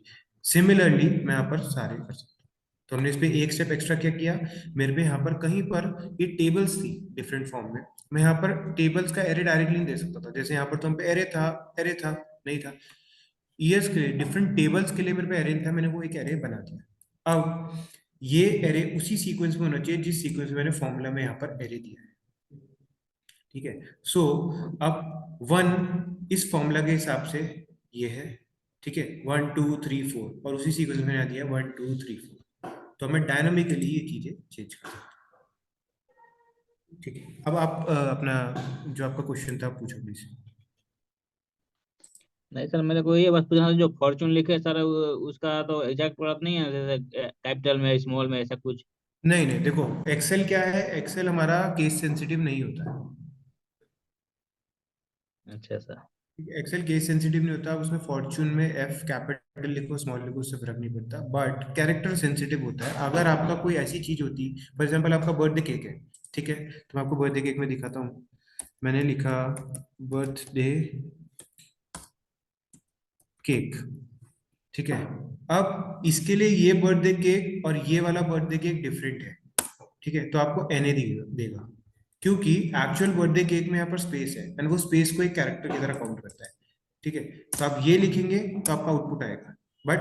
सिमिलरली मैं यहाँ पर सारे कर सकता हूँ। तो हमने इस पे एक स्टेप एक्स्ट्रा क्या किया, मेरे पे यहाँ पर कहीं पर ये टेबल्स थी डिफरेंट फॉर्म में, मैं यहाँ पर टेबल्स का एरे डायरेक्टली नहीं दे सकता था। जैसे यहाँ पर तो हम पे एरे था नहीं था, ईयर्स के लिए डिफरेंट टेबल्स के लिए मेरे पे एरे था, मैंने वो एक एरे बना दिया। अब ये एरे उसी सीक्वेंस में होना चाहिए जिस सीक्वेंस में मैंने फॉर्मूला में यहाँ पर एरे दिया है, ठीक है। सो अब 1 इस फॉर्मूला के हिसाब से ये है, ठीक है, 1 2 3 4, और उसी सीक्वेंस में मैंने दिया 1 2 3 4। तो हमें डायनामिकली ये चीजें चेंज कर सकते हैं, ठीक है। अब आप अपना जो आपका क्वेश्चन था आप पूछो प्लीज। नहीं सर, मेरे को ये बस पूछना था, जो फॉर्चून लिखे सर उसका तो एग्जैक्ट प्रोडक्ट नहीं है, जैसे कैपिटल में स्मॉल में ऐसा कुछ? नहीं नहीं, देखो एक्सेल क्या है, एक्सेल हमारा केस सेंसिटिव नहीं होता है। अच्छा सर। एक्सेल केस सेंसिटिव नहीं होता, उसमें फॉर्च्यून में एफ कैपिटल लिखो स्मॉल लिखो उससे फर्क नहीं पड़ता, बट कैरेक्टर सेंसिटिव होता है। अगर आपका कोई ऐसी चीज होती, फॉर एग्जांपल आपका बर्थडे केक है, ठीक है, तो मैं आपको बर्थडे केक में दिखाता हूँ। मैंने लिखा बर्थडे केक, ठीक है। अब इसके लिए ये बर्थडे केक और ये वाला बर्थडे केक डिफरेंट है, ठीक है, तो आपको एनए देगा, क्योंकि एक्चुअल बर्थडे केक में यहाँ पर स्पेस है, एंड वो स्पेस को एक कैरेक्टर की तरह काउंट करता है, ठीक है। तो आप ये लिखेंगे तो आपका आउटपुट आएगा, बट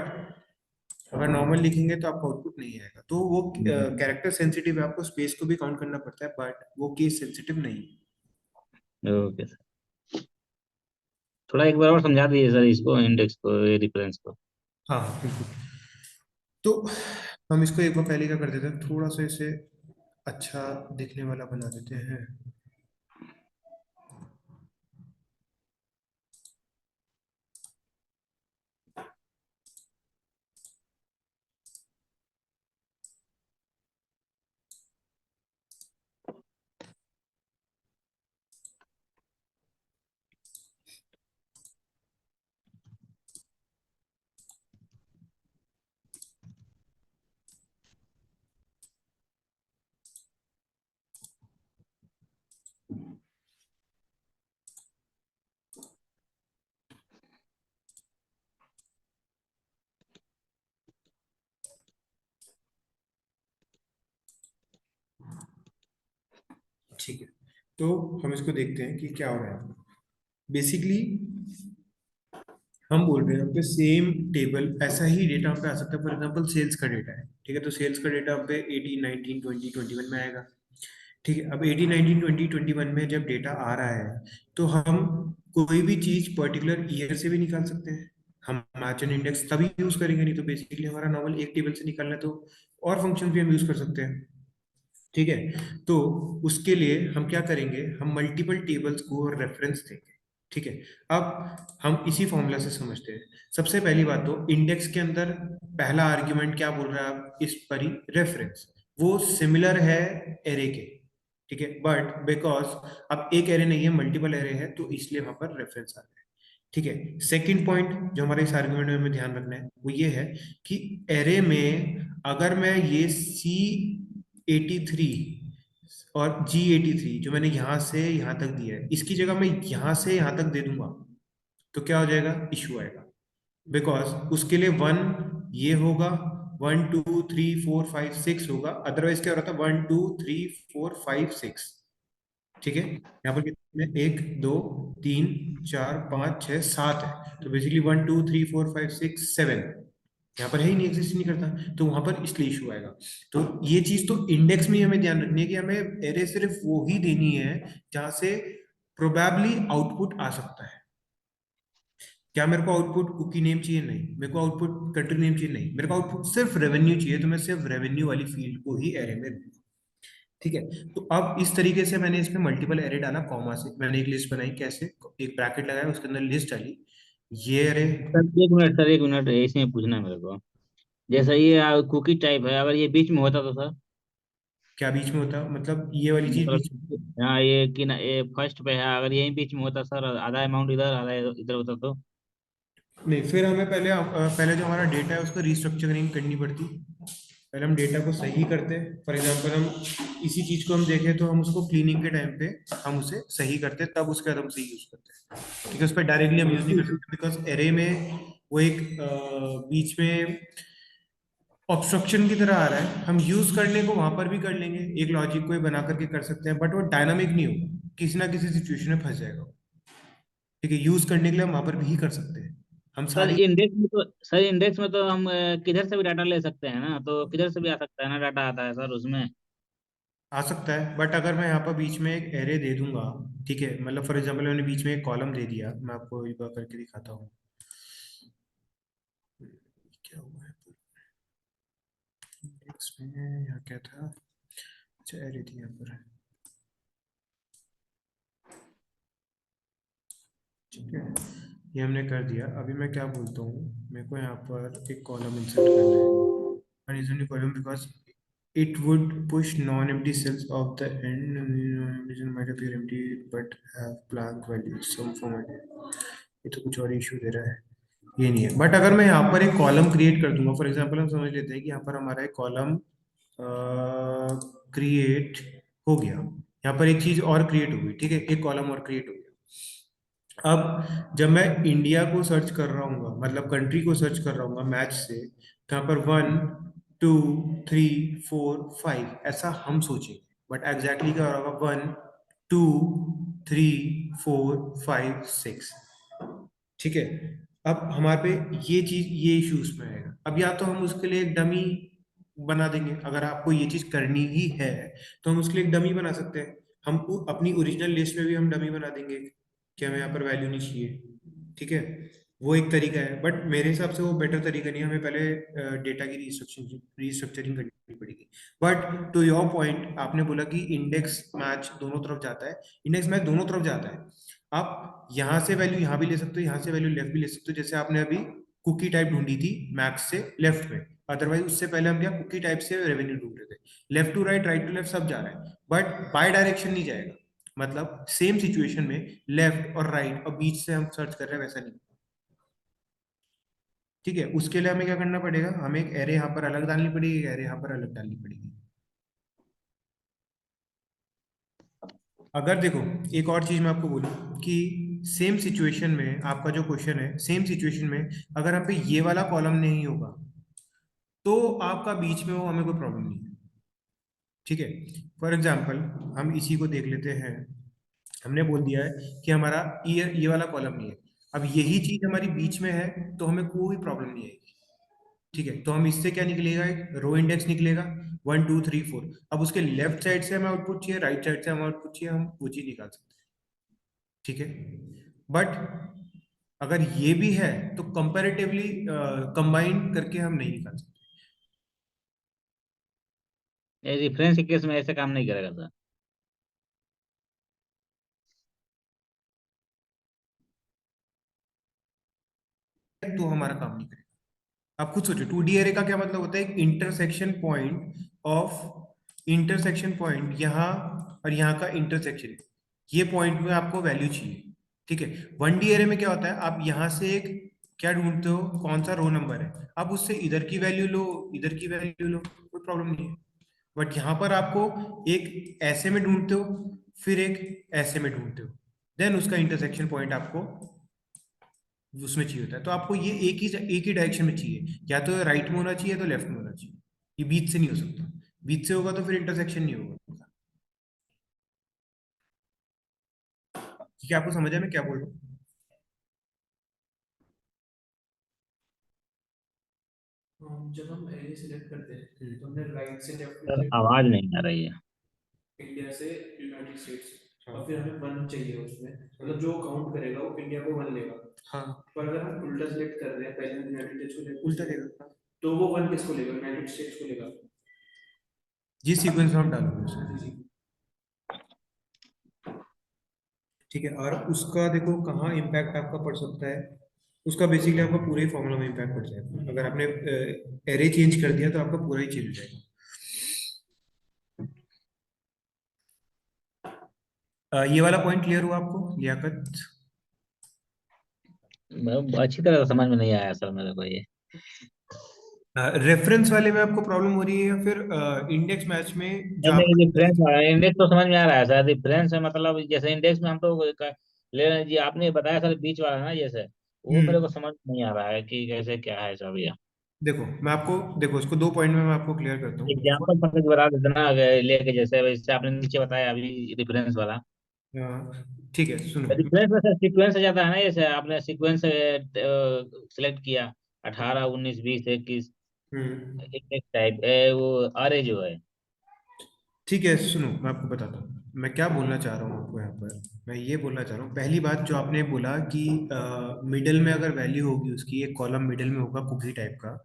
अगर नॉर्मल लिखेंगे तो आपका आउटपुट नहीं आएगा। तो वो कैरेक्टर सेंसिटिव है, आपको स्पेस को भी काउंट करना पड़ता है, बट वो केस सेंसिटिव नहीं है। ओके सर, थोड़ा एक बार और समझा दीजिए सर इसको, इंडेक्स को, ये रेफरेंस को। हाँ हाँ, बिल्कुल। तो हम इसको एक बार पहले क्या कर देते हैं, थोड़ा सा इसे अच्छा दिखने वाला बना देते हैं। ठीक है, तो हम इसको देखते हैं कि क्या हो रहा है। बेसिकली हम बोल रहे हैं यहाँ पे सेम टेबल ऐसा ही डेटा पे आ सकता है। फॉर एग्जांपल सेल्स का डेटा है, ठीक है, तो सेल्स का डेटा पे 18 19 20 21 में आएगा, ठीक है। अब 18 19 20 21 में जब डेटा आ रहा है, तो हम कोई भी चीज पर्टिकुलर ईयर से भी निकाल सकते हैं। हम मैच एंड इंडेक्स तभी यूज करेंगे, नहीं तो बेसिकली हमारा नॉर्मल एक टेबल से निकालना है, तो और फंक्शन भी हम यूज कर सकते हैं, ठीक है। तो उसके लिए हम क्या करेंगे, हम मल्टीपल टेबल्स को रेफरेंस देंगे, ठीक है। अब हम इसी फॉर्मूला से समझते हैं। सबसे पहली बात तो इंडेक्स के अंदर पहला आर्ग्यूमेंट क्या बोल रहा है, आप इस पर ही रेफरेंस, वो सिमिलर है एरे के, ठीक है, बट बिकॉज अब एक एरे नहीं है मल्टीपल एरे है, तो इसलिए वहां पर रेफरेंस आ रहा है, ठीक है। सेकंड पॉइंट जो हमारे इस आर्गुमेंट में हमें ध्यान रखना है वो ये है कि एरे में अगर मैं ये C83 और G83 जो मैंने यहां से यहां तक दिया है, इसकी जगह मैं यहां से यहां तक दे दूंगा, तो क्या हो जाएगा, इशू आएगा। बिकॉज उसके लिए 1 ये होगा, 1 2 3 4 5 6 होगा, अदरवाइज क्या हो रहा था, 1 2 3 4 5 6। ठीक है, यहाँ पर कितने, 1 2 3 4 5 6 7 है, तो बेसिकली 1 2 3 4 5 6 7 यहाँ पर है ही नहीं, एग्जिस्ट नहीं करता, तो वहां पर इसलिए इशू आएगा। तो ये चीज तो इंडेक्स में ही हमें ध्यान रखनी है कि हमें एरे सिर्फ वो ही देनी है जहां से प्रोबेबली आउटपुट आ सकता है। क्या मेरे को आउटपुट कुकी नेम चाहिए? नहीं। मेरे को आउटपुट कंट्री नेम चाहिए? नहीं। मेरे को आउटपुट सिर्फ रेवेन्यू चाहिए, तो मैं सिर्फ रेवेन्यू वाली फील्ड को ही एरे में दूंगा। ठीक है, तो अब इस तरीके से मैंने इसमें मल्टीपल एरे डाला, कॉमा से मैंने एक लिस्ट बनाई, कैसे, एक ब्रैकेट लगाया, उसके अंदर लिस्ट डाली, ये एरे। सर एक मिनट सर, एक मिनट, इसमें पूछना है मेरे को। जैसा ये कुकी टाइप है, अगर ये बीच में होता तो सर? क्या बीच में होता, मतलब ये वाली चीज बीच में? मतलब हाँ, ये कि ना, ये फर्स्ट पे है, अगर यही बीच में होता सर, आधा अमाउंट इधर आधा इधर होता तो? नहीं, फिर हमें पहले जो हमारा डेटा है उसको रिस्ट्रक्चरिंग करनी पड़ती। पहले हम डेटा को सही करते, फॉर एग्जांपल हम इसी चीज को हम देखें तो हम उसको क्लीनिंग के टाइम पे हम उसे सही करते, तब उसके बाद हम सही यूज करते हैं। ठीक है, उस पर डायरेक्टली हम यूज नहीं कर सकते, बिकॉज एरे में वो एक बीच में ऑब्स्ट्रक्शन की तरह आ रहा है। हम यूज करने को वहां पर भी कर लेंगे, एक लॉजिक को ही बना करके कर सकते हैं, बट वो डायनामिक नहीं होगा, किसी ना किसी सिचुएशन में फंस जाएगा। ठीक है, यूज करने के लिए हम वहां पर भी कर सकते हैं, हम सर सारी। इंडेक्स में तो, सर इंडेक्स में तो हम किधर से भी डाटा ले सकते हैं ना, तो किधर से भी आ सकता है ना, डाटा आता है सर उसमें। आ सकता है, बट अगर मैं यहाँ पर बीच में एक एरे दे दूंगा, ठीक है, मतलब फॉर एग्जांपल मैंने बीच में एक कॉलम दे दिया, मैं आपको एक बार करके दिखाता हूँ क्या हुआ है। इंडेक्स में यहाँ क्या था, अच्छा एरे थी यहाँ पर। ठीक है, ये हमने कर दिया। अभी मैं क्या बोलता हूँ, मेरे को यहाँ पर एक कॉलम इंसर्ट करना है, reason column because it would push non-empty cells of the end. Reason might appear empty but have blank values some format। ये तो कुछ और इशू दे रहा है, ये नहीं है। बट अगर मैं यहाँ पर एक कॉलम क्रिएट कर दूंगा, फॉर एग्जांपल हम समझ लेते हैं कि यहाँ पर हमारा एक कॉलम क्रिएट हो गया, यहाँ पर एक चीज और क्रिएट हो गई, ठीक है, एक कॉलम और क्रिएट हो गया। अब जब मैं इंडिया को सर्च कर रहा हूँ, मतलब कंट्री को सर्च कर रहा हूँ मैच से, तो यहाँ पर 1 2 3 4 5 ऐसा हम सोचेंगे, बट एग्जैक्टली क्या होगा, 1 2 3 4 5 6। ठीक है, अब हमारे पे ये चीज, ये इशू उसमें आएगा। अब या तो हम उसके लिए एक डमी बना देंगे, अगर आपको ये चीज करनी ही है तो हम उसके लिए एक डमी बना सकते हैं। हम अपनी ओरिजिनल लिस्ट में भी हम डमी बना देंगे कि हमें यहाँ पर वैल्यू नहीं चाहिए। ठीक है, वो एक तरीका है, बट मेरे हिसाब से वो बेटर तरीका नहीं है, हमें पहले डेटा की रिस्ट्रक्चरिंग करनी पड़ेगी। बट टू योर पॉइंट, आपने बोला कि इंडेक्स मैच दोनों तरफ जाता है, इंडेक्स मैच दोनों तरफ जाता है। आप यहाँ से वैल्यू यहाँ भी ले सकते हो, यहाँ से वैल्यू लेफ्ट भी ले सकते हो, जैसे आपने अभी कुकी टाइप ढूंढी थी मैक्स से लेफ्ट में। अदरवाइज उससे पहले हम क्या कुकी टाइप से रेवेन्यू ढूंढ रहे थे, left to right, right to left सब जा रहा है, बट बाय डायरेक्शन नहीं जाएगा। मतलब सेम सिचुएशन में लेफ्ट और राइट और बीच से हम सर्च कर रहे हैं, वैसा नहीं। ठीक है, उसके लिए हमें क्या करना पड़ेगा, हमें एक एरे यहाँ पर अलग डालनी पड़ेगी, एक एरे यहाँ पर अलग डालनी पड़ेगी। अगर देखो, एक और चीज मैं आपको बोलूं कि सेम सिचुएशन में आपका जो क्वेश्चन है, सेम सिचुएशन में अगर हम पे ये वाला कॉलम नहीं होगा तो आपका बीच में वो हमें कोई प्रॉब्लम नहीं है। ठीक है, फॉर एग्जाम्पल हम इसी को देख लेते हैं, हमने बोल दिया है कि हमारा ये वाला कॉलम नहीं है, अब यही चीज हमारी बीच में है तो हमें कोई प्रॉब्लम नहीं आएगी। ठीक है, तो हम इससे क्या निकलेगा, एक रो इंडेक्स निकलेगा 1 2 3 4। अब उसके लेफ्ट साइड से हमें आउटपुट चाहिए, राइट साइड से हमें आउटपुट चाहिए, हम वो चीज निकाल सकते हैं। ठीक है, बट अगर ये भी है तो कंपैरेटिवली कंबाइन करके हम नहीं निकाल सकते। ये रेफरेंस के केस में ऐसे काम नहीं करेगा सर? तो हमारा काम नहीं करेगा। आप खुद सोचो, 2D एरे का क्या मतलब होता है, एक intersection point of, intersection point यहाँ और यहाँ का इंटरसेक्शन, ये पॉइंट में आपको वैल्यू चाहिए। ठीक है, 1D एरे में क्या होता है, आप यहाँ से एक क्या ढूंढते हो, कौन सा रो नंबर है, आप उससे इधर की वैल्यू लो, इधर की वैल्यू लो, कोई प्रॉब्लम नहीं है। बट यहाँ पर आपको एक ऐसे में ढूंढते हो, फिर एक ऐसे में ढूंढते हो, देन उसका इंटरसेक्शन पॉइंट आपको उसमें चाहिए होता है। तो आपको ये एक ही डायरेक्शन में चाहिए, या तो राइट में होना चाहिए तो लेफ्ट में होना चाहिए, ये बीच से नहीं हो सकता। बीच से होगा तो फिर इंटरसेक्शन नहीं होगा। ठीक है, आपको समझ आया मैं क्या बोल रहा हूँ? जब हम एरिया सिलेक्ट करते हैं तो हमने राइट से लेफ्ट में सर select आवाज नहीं आ रही है। इंडिया से यूनाइटेड स्टेट्स, हाँ। और फिर हमें वन चाहिए उसमें, मतलब जो काउंट करेगा वो इंडिया को वन लेगा। हाँ, पर अगर हम उल्टा सेलेक्ट कर रहे हैं, पहले यूनाइटेड स्टेट्स को लेकर उल्टा देगा। तो वो वन किसको लेगा, यूनाइटेड स्टेट्स को लेगा। जिस सीक्वेंस में हम डालोगे उसे। जी जी। ठीक है, और उसका देखो कहाँ इम्पैक्ट आपका पड़ सकता है। उसका बेसिकली आपका पूरे ही फॉर्मूला में इम्पैक्ट पड़ जाएगा। अगर आपने एरे चेंज कर दिया तो आपका पूरा ही चेंज हो जाएगा। ये वाला पॉइंट क्लियर हुआ आपको लियाकत? अच्छी तरह से समझ में नहीं आया सर मेरे को ये। रेफरेंस वाले में आपको प्रॉब्लम हो रही है, या फिर इंडेक्स मैच में जो नहीं, आपका? रिफरेंस इंडेक्स तो समझ में आ रहा है सर। रिफरेंस है मतलब जैसे इंडेक्स में हम तो ले रहे हैं जी, आपने बताया सर बीच वाला ना जैसे, वो मेरे को हम्म। समझ नहीं आ रहा है कि कैसे क्या है सब ये। देखो मैं आपको, देखो इसको दो पॉइंट में मैं आपको क्लियर करता हूँ। एग्जाम्पल समझ बता देना लेके, जैसे वैसे आपने नीचे बताया अभी रिफरेंस वाला। ठीक है, सुनो। रिफरेंस में सर सीक्वेंस से जाता है ना, जैसे आपने सीक्वेंस सेलेक्ट किया 18 19 20 21, हम्म। एक टाइप वो अरे जो है। ठीक है, सुनो मैं आपको बताता हूँ मैं क्या बोलना चाह रहा हूँ आपको यहाँ पर। मैं ये बोलना चाह रहा हूँ, पहली बात जो आपने बोला कि मिडल में अगर वैल्यू होगी उसकी, एक कॉलम मिडल में होगा कुकी टाइप का,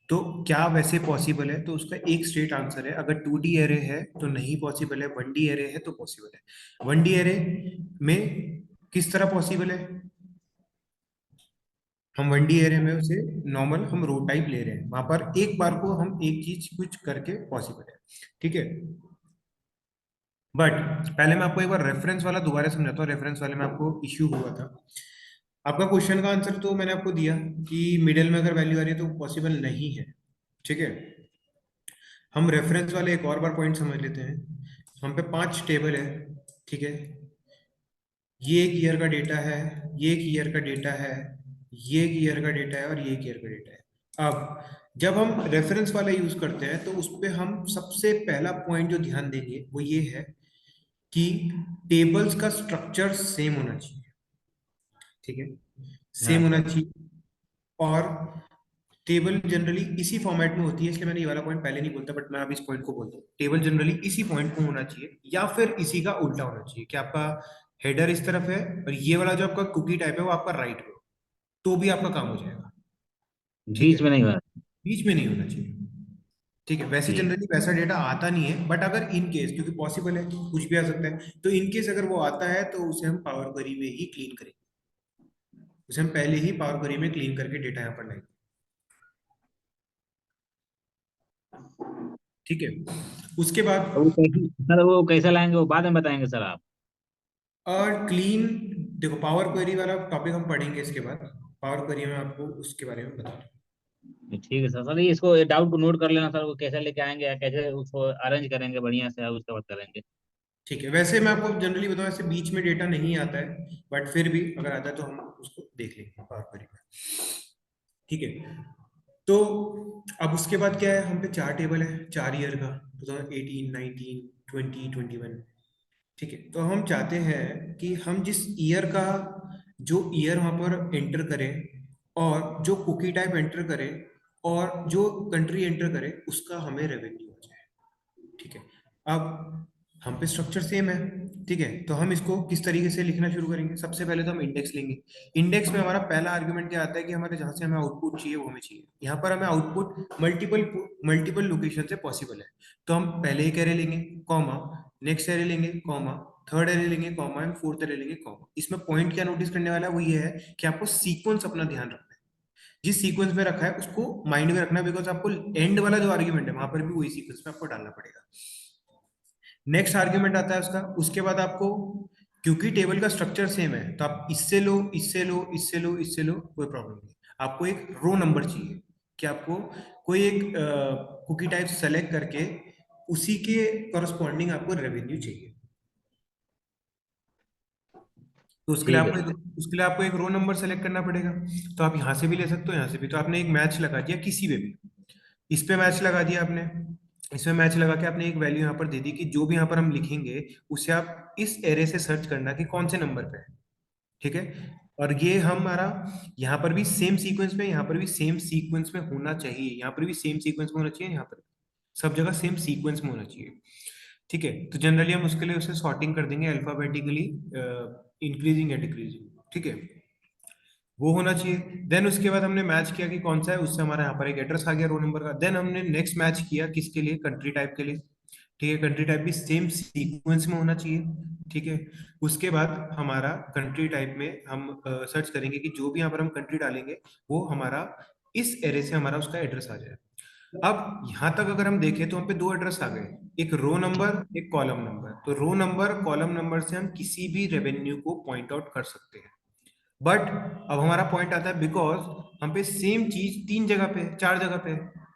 तो क्या वैसे पॉसिबल है? तो उसका एक स्ट्रेट आंसर है, अगर 2D एरे है तो नहीं पॉसिबल है, 1D एरे है तो पॉसिबल है। 1D एरे में किस तरह पॉसिबल है? हम 1D एरे में उसे नॉर्मल हम रो टाइप ले रहे हैं, वहां पर एक बार को हम एक चीज कुछ करके पॉसिबल है। ठीक है, बट पहले मैं आपको एक बार रेफरेंस वाला दोबारा समझाता हूँ। रेफरेंस वाले में आपको इश्यू हुआ था। आपका क्वेश्चन का आंसर तो मैंने आपको दिया कि मिडिल में अगर वैल्यू आ रही है तो पॉसिबल नहीं है। ठीक है, हम रेफरेंस वाले एक और बार पॉइंट समझ लेते हैं। हम पे 5 टेबल है। ठीक है, ये एक ईयर का डेटा है, ये एक ईयर का डेटा है, ये एक ईयर का डेटा है, और ये एक ईयर का डेटा है। अब जब हम रेफरेंस वाला यूज करते हैं तो उस पे हम सबसे पहला पॉइंट जो ध्यान देंगे वो ये है कि टेबल्स का स्ट्रक्चर सेम होना चाहिए। ठीक है, हाँ सेम होना सर। चाहिए। और टेबल जनरली इसी फॉर्मेट में होती है, इसलिए मैंने ये वाला पॉइंट पहले नहीं बोलता, बट मैं अब इस पॉइंट को बोलता हूँ। टेबल जनरली इसी पॉइंट में होना चाहिए, या फिर इसी का उल्टा होना चाहिए कि आपका हेडर इस तरफ है और ये वाला जो आपका कुकी टाइप है वो आपका राइट में हो, तो भी आपका काम हो जाएगा। ठीक है, बीच में नहीं हुआ। बीच में नहीं होना चाहिए। ठीक है, वैसे ठीक। जनरली वैसा डेटा आता नहीं है, बट अगर इन केस, क्योंकि पॉसिबल है कुछ भी आ सकता है, तो इन केस अगर वो आता है तो उसे हम पावर क्वेरी में ही क्लीन करेंगे। उसे हम पहले ही पावर क्वेरी में क्लीन करके डेटा यहाँ पर लाएंगे। ठीक है, उसके बाद तो वो कैसे सर, वो कैसे लाएंगे वो बाद में बताएंगे सर आप। और क्लीन, देखो पावर क्वेरी वाला टॉपिक हम पढ़ेंगे इसके बाद। पावर क्वेरी में आपको उसके बारे में बता दूँ। ठीक है सर। सर ये इसको डाउट को नोट कर लेना सर, वो कैसे लेके आएंगे या कैसे उसको अरेंज करेंगे बढ़िया से, उसके बाद करेंगे। ठीक है, वैसे मैं आपको जनरली बताऊँ, ऐसे बीच में डेटा नहीं आता है, बट फिर भी अगर आता है तो हम उसको देख लेंगे पावर क्वेरी में। ठीक है, तो अब उसके बाद क्या है, हम पे 4 टेबल है 4 ईयर का, 2018 19 20 21। ठीक है, तो हम चाहते हैं कि हम जिस ईयर का, जो ईयर वहां पर एंटर करें, और जो कुकी टाइप एंटर करें, और जो कंट्री एंटर करें, उसका हमें रेवेन्यू हो जाए। ठीक है, अब हम पे स्ट्रक्चर सेम है। ठीक है, तो हम इसको किस तरीके से लिखना शुरू करेंगे? सबसे पहले तो हम इंडेक्स लेंगे। इंडेक्स में हमारा पहला आर्गुमेंट क्या आता है कि हमारे जहां से हमें आउटपुट चाहिए वो हमें चाहिए। यहाँ पर हमें आउटपुट मल्टीपल मल्टीपल लोकेशन से पॉसिबल है। तो हम पहले एक एरे लेंगे, कॉमा, नेक्स्ट एरे लेंगे, कॉमा, थर्ड एरे लेंगे, कॉमा, एंड फोर्थ एरे लेंगे, कॉमा। इसमें पॉइंट क्या नोटिस करने वाला है वो ये है कि आपको सीक्वेंस अपना ध्यान रखना है। जिस सीक्वेंस में रखा है उसको माइंड में रखना है, बिकॉज आपको एंड वाला जो आर्ग्यूमेंट है वहां पर भी वही सीक्वेंस में आपको डालना पड़ेगा। नेक्स्ट आर्ग्यूमेंट आता है उसका, उसके बाद आपको, क्योंकि टेबल का स्ट्रक्चर सेम है तो आप इससे लो, इससे लो, इससे लो, इससे लो, कोई प्रॉब्लम नहीं। आपको एक रो नंबर चाहिए कि आपको कोई एक कुकी टाइप सेलेक्ट करके उसी के करस्पॉन्डिंग आपको रेवेन्यू चाहिए। तो ठीक है। उसके लिए आपको एक रो नंबर सेलेक्ट करना पड़ेगा। तो आप यहाँ से भी ले सकते हो, यहाँ से भी। तो आपने एक मैच लगा दिया किसी पे भी, इस पे मैच लगा दिया आपने, इसमें मैच लगा के आपने एक वैल्यू यहाँ पर दे दी कि जो भी यहाँ पर हम लिखेंगे उसे आप इस एरे से सर्च करना कि कौन से नंबर पे है। ठीक है। और ये हमारा यहाँ पर भी सेम सीक्वेंस में, यहाँ पर भी सेम सीक्वेंस में होना चाहिए, यहाँ पर भी सेम सीक्वेंस में होना चाहिए, यहाँ पर सब जगह सेम सीक्वेंस में होना चाहिए। ठीक है। तो जनरली हम उसके लिए उसे सॉर्टिंग कर देंगे अल्फाबेटिकली, इंक्रीजिंग या डिक्रीजिंग। ठीक है, वो होना चाहिए। देन उसके बाद हमने मैच किया कि कौन सा है, उससे हमारा यहाँ पर एक एड्रेस आ गया रो नंबर का। देन हमने नेक्स्ट मैच किया किसके लिए, कंट्री टाइप के लिए। ठीक है, कंट्री टाइप भी सेम सीक्वेंस में होना चाहिए। ठीक है। उसके बाद हमारा कंट्री टाइप में हम सर्च करेंगे कि जो भी यहाँ पर हम कंट्री डालेंगे वो हमारा इस एरे से हमारा उसका एड्रेस आ जाए। अब यहां तक अगर हम देखें तो हम पे दो एड्रेस आ गए, एक रो नंबर एक कॉलम नंबर। तो रो नंबर कॉलम नंबर से हम किसी भी रेवेन्यू को पॉइंट आउट कर सकते हैं। बट अब हमारा पॉइंट आता है बिकॉज हम पे सेम चीज तीन जगह पे है, चार जगह पे है।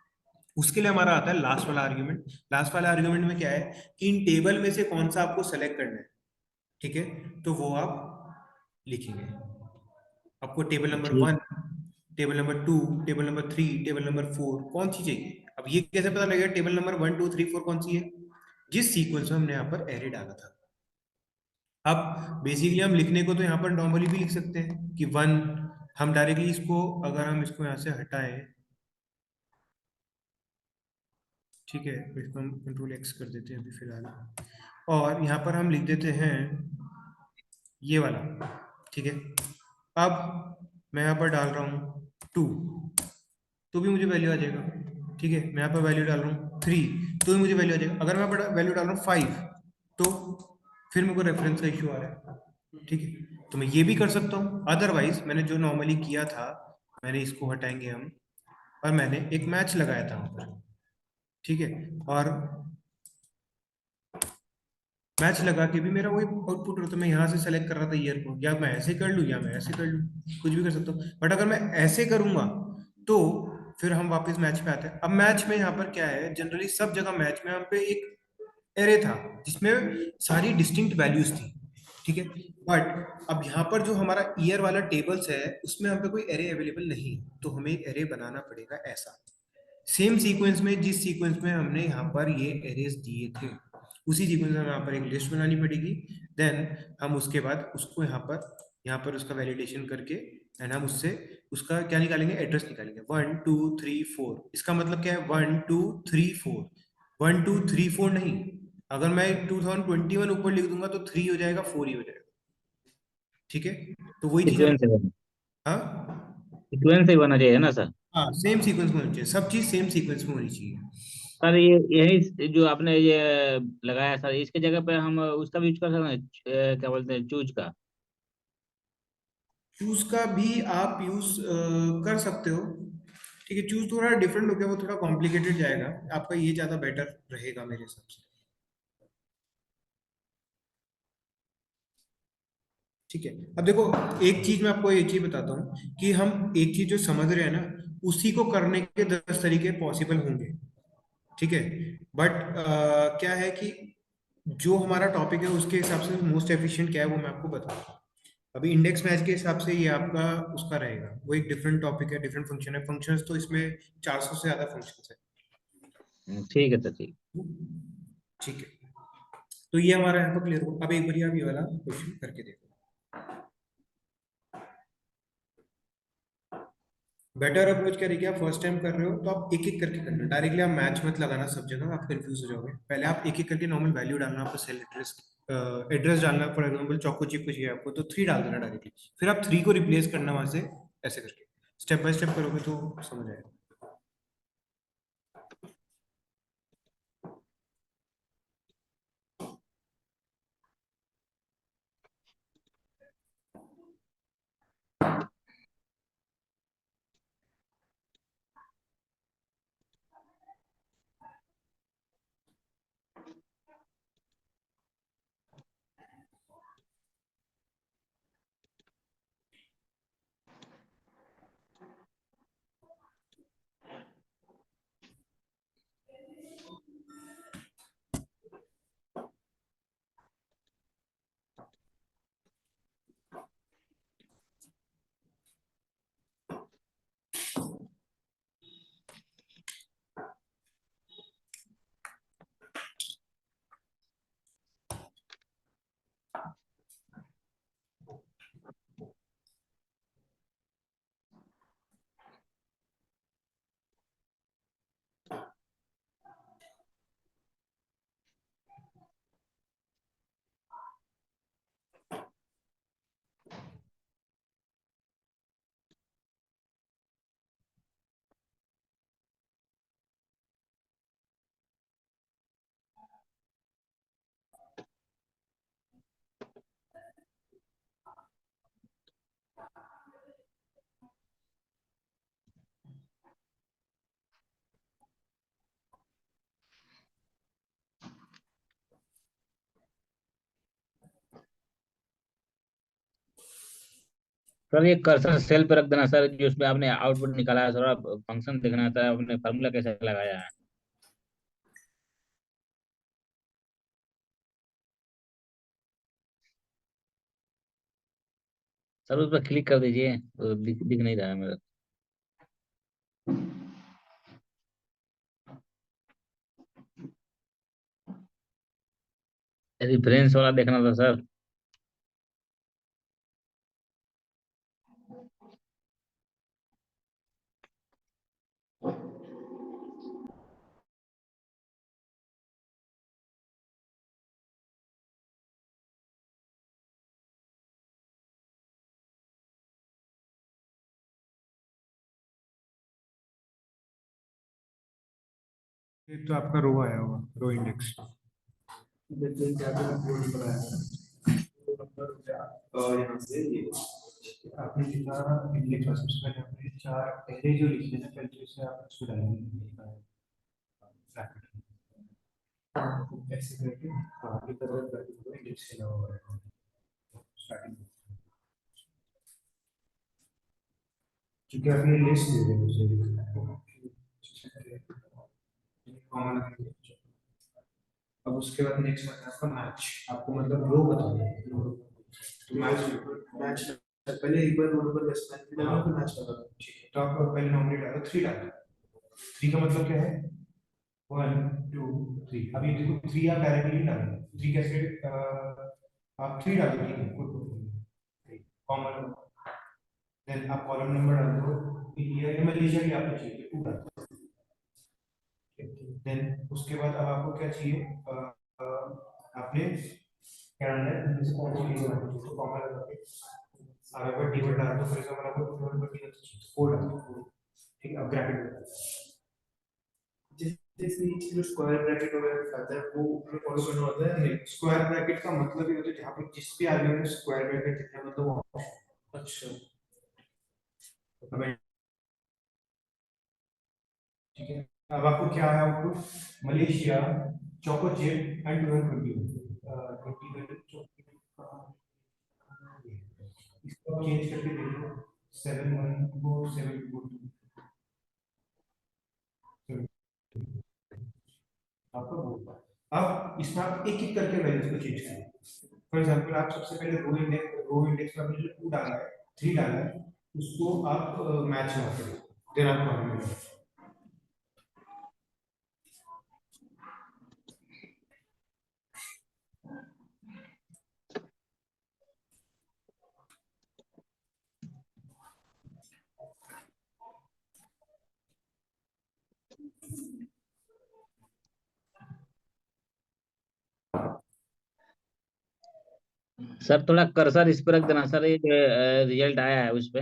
उसके लिए हमारा आता है लास्ट वाला आर्ग्यूमेंट। लास्ट वाला आर्ग्यूमेंट में क्या है कि इन टेबल में से कौन सा आपको सेलेक्ट करना है। ठीक है, तो वो आप लिखेंगे। आपको टेबल नंबर ठीक। 1, table number 2, table number 3, table number 4 कौन सी चाहिए। अब ये कैसे पता लगेगा टेबल नंबर 1 2 3 4 कौन सी है, जिस सीक्वेंस में हमने यहाँ पर एरे डाला था। अब बेसिकली हम लिखने को तो यहाँ पर नॉर्मली भी लिख सकते हैं कि 1, हम डायरेक्टली इसको, अगर हम इसको यहाँ से हटाएं, ठीक है, इसको हम कंट्रोल एक्स कर देते हैं अभी फिलहाल, और यहाँ पर हम लिख देते हैं ये वाला। ठीक है। अब मैं यहाँ पर डाल रहा हूँ 2, तो भी मुझे वैल्यू आ जाएगा। ठीक है, मैं यहाँ पर वैल्यू डाल रहा हूँ 3, तो भी मुझे वैल्यू आ जाएगा। अगर मैं वैल्यू डाल रहा हूँ 5, तो फिर मेरे को रेफरेंस का इशू आ रहा है। ठीक है, तो मैं ये भी कर सकता हूँ। अदरवाइज मैंने जो नॉर्मली किया था, मैंने इसको हटाएंगे हम, और मैंने एक मैच लगाया था वहाँ पर। ठीक है, और मैच लगा के भी मेरा वही आउटपुट होता, मैं यहाँ से सेलेक्ट कर रहा था ईयर को, या मैं ऐसे कर लूँ या मैं ऐसे कर लूँ, कुछ भी कर सकता हूँ। बट अगर मैं ऐसे करूंगा तो फिर हम वापस मैच पे आते हैं। अब मैच में यहाँ पर क्या है, जनरली सब जगह मैच में हम पे एक एरे था जिसमें सारी डिस्टिंक्ट वैल्यूज थी। ठीक है, बट अब यहाँ पर जो हमारा ईयर वाला टेबल्स है उसमें हम पे कोई एरे अवेलेबल नहीं है, तो हमें एक एरे बनाना पड़ेगा ऐसा, सेम सीक्वेंस में जिस सीक्वेंस में हमने यहाँ पर ये एरेज दिए थे, उसी सीक्वेंस में हमें यहाँ पर एक लिस्ट बनानी पड़ेगी। देन हम उसके बाद उसको यहाँ पर उसका वैलिडेशन करके एंड हम उससे उसका क्या निकालेंगे, एड्रेस निकालेंगे 1 2 3 4। इसका मतलब क्या है 1 2 3 4, 1 2 3 4 नहीं। अगर मैं 2021 ऊपर लिख दूंगा तो 3 हो जाएगा, 4 ही हो जाएगा। ठीक है, तो वही चीज हम, सीक्वेंस से हाँ सीक्वेंस से बना चाहिए ना सर? हाँ सेम सीक्वेंस में होनी चाहिए, सब चीज सेम सीक्वेंस में होनी चाहिए। सर ये यही जो आपने ये लगाया सर, इसके जगह पे हम उसका भी यूज कर सकते हैं, क्या बोलते हैं, चूज का? चूज का भी आप यूज कर सकते हो। ठीक है, चूज थोड़ा डिफरेंट हो गया, वो थोड़ा कॉम्प्लिकेटेड जाएगा, आपका ये ज्यादा बेटर रहेगा मेरे हिसाब से। ठीक है, अब देखो एक चीज मैं आपको एक चीज बताता हूँ कि हम एक चीज जो समझ रहे हैं ना, उसी को करने के 10 तरीके पॉसिबल होंगे। ठीक है, बट क्या है कि जो हमारा टॉपिक है उसके हिसाब से मोस्ट एफिशिएंट क्या है वो मैं आपको बता रहा हूँ। अभी इंडेक्स मैच के हिसाब से ये आपका उसका रहेगा, वो एक डिफरेंट टॉपिक है, डिफरेंट फंक्शन है। फंक्शंस तो इसमें 400 से ज्यादा फंक्शंस है। ठीक है सर, ठीक। ठीक है, तो ये हमारा यहाँ पर क्लियर हो। अब एक बार आप ये वाला क्वेश्चन करके देखो। बेटर अप्रोच क्या रहेगी, आप फर्स्ट टाइम कर रहे हो तो आप एक एक करके करना, डायरेक्टली आप मैच मत लगाना सब जगह, आप कंफ्यूज हो जाओगे। पहले आप एक एक करके नॉर्मल वैल्यू डालना, आपको सेल एड्रेस एड्रेस डालना, फॉर एग्जाम्पल चोको चिप को चाहिए आपको तो 3 डाल देना डायरेक्टली, फिर आप 3 को रिप्लेस करना वहां से, ऐसे करके स्टेप बाय स्टेप करोगे तो समझ आएगा। सर ये कर्सर सेल पे रख देना सर, जो उसमें आपने आउटपुट निकाला है, थोड़ा फंक्शन देखना था, आपने फार्मूला कैसे लगाया है। सर उस पर क्लिक कर दीजिए, तो दिख नहीं रहा है मेरा। रेफरेंस वाला देखना था सर। ये तो आपका रो आया होगा, रो इंडेक्स। देखते क्या क्या कोड बनाया है। तो नंबर क्या यहाँ से ये आपने लिखा इंडेक्स में सबसे पहले आपने चार पहले जो लिखे ना, पहले तो इसे आप उसको डालेंगे ऐसे करके। हाँ, ये तरह का इंडेक्स के अलावा स्टार्टिंग, क्योंकि आपने लिस्ट दे दी मुझे कॉमन। अब उसके बाद नेक्स्ट आता है आपका मैच। आपको मतलब रो बताना है, तो मैच मैच पहले एक बार रो नंबर बेस्ट मैच पे डालना, फिर मैच बताना। ठीक है, तो आपको पहले नॉमिनल डालो, 3 डालना। 3 का मतलब क्या है? 1 2 3। अब ये देखो 3 आप डायरेक्टली डालो, 3 कैसे आप 3 डालो, ठीक है, कॉमन। देन आप कॉलम नंबर डाल दो, ये मैं लीजिए कि आपको चाहिए 2 डाल दो। देन उसके बाद अब आपको क्या चाहिए? आपने क्या डालना है, इनमें से कौन सी चीज डालनी है, तो कॉमन लगा के आप एक बार टेबल डाल दो। फॉर एग्जांपल आपको टेबल पर टेबल 4 डाल दो, ठीक है। अब ब्रैकेट जैसे नीचे जो स्क्वायर ब्रैकेट वगैरह दिखाता है वो फॉलो करना होता है। नहीं, स्क्वायर ब्रैकेट का मतलब ये होता है जहाँ पर जिस भी आर्गुमेंट में स्क्वायर ब्रैकेट दिख रहा है, मतलब वो अच्छा हमें, ठीक है। अब आपको क्या है output? Malaysia choco chip and 2020 इसको आप चेंज करके देखो, 71472 आपका होगा। अब इसमें आप एक एक करके वैल्यूज को चेंज करें। फॉर एग्जांपल आप सबसे पहले रो इंडेक्स में आपने जो 2 डाला है, 3 डाला है, उसको आप मैच ना करें, देन आपको हमें मिलेगा। सर थोड़ा कर्सर इस पे रख देना सर, ये रिजल्ट आया है उस पे।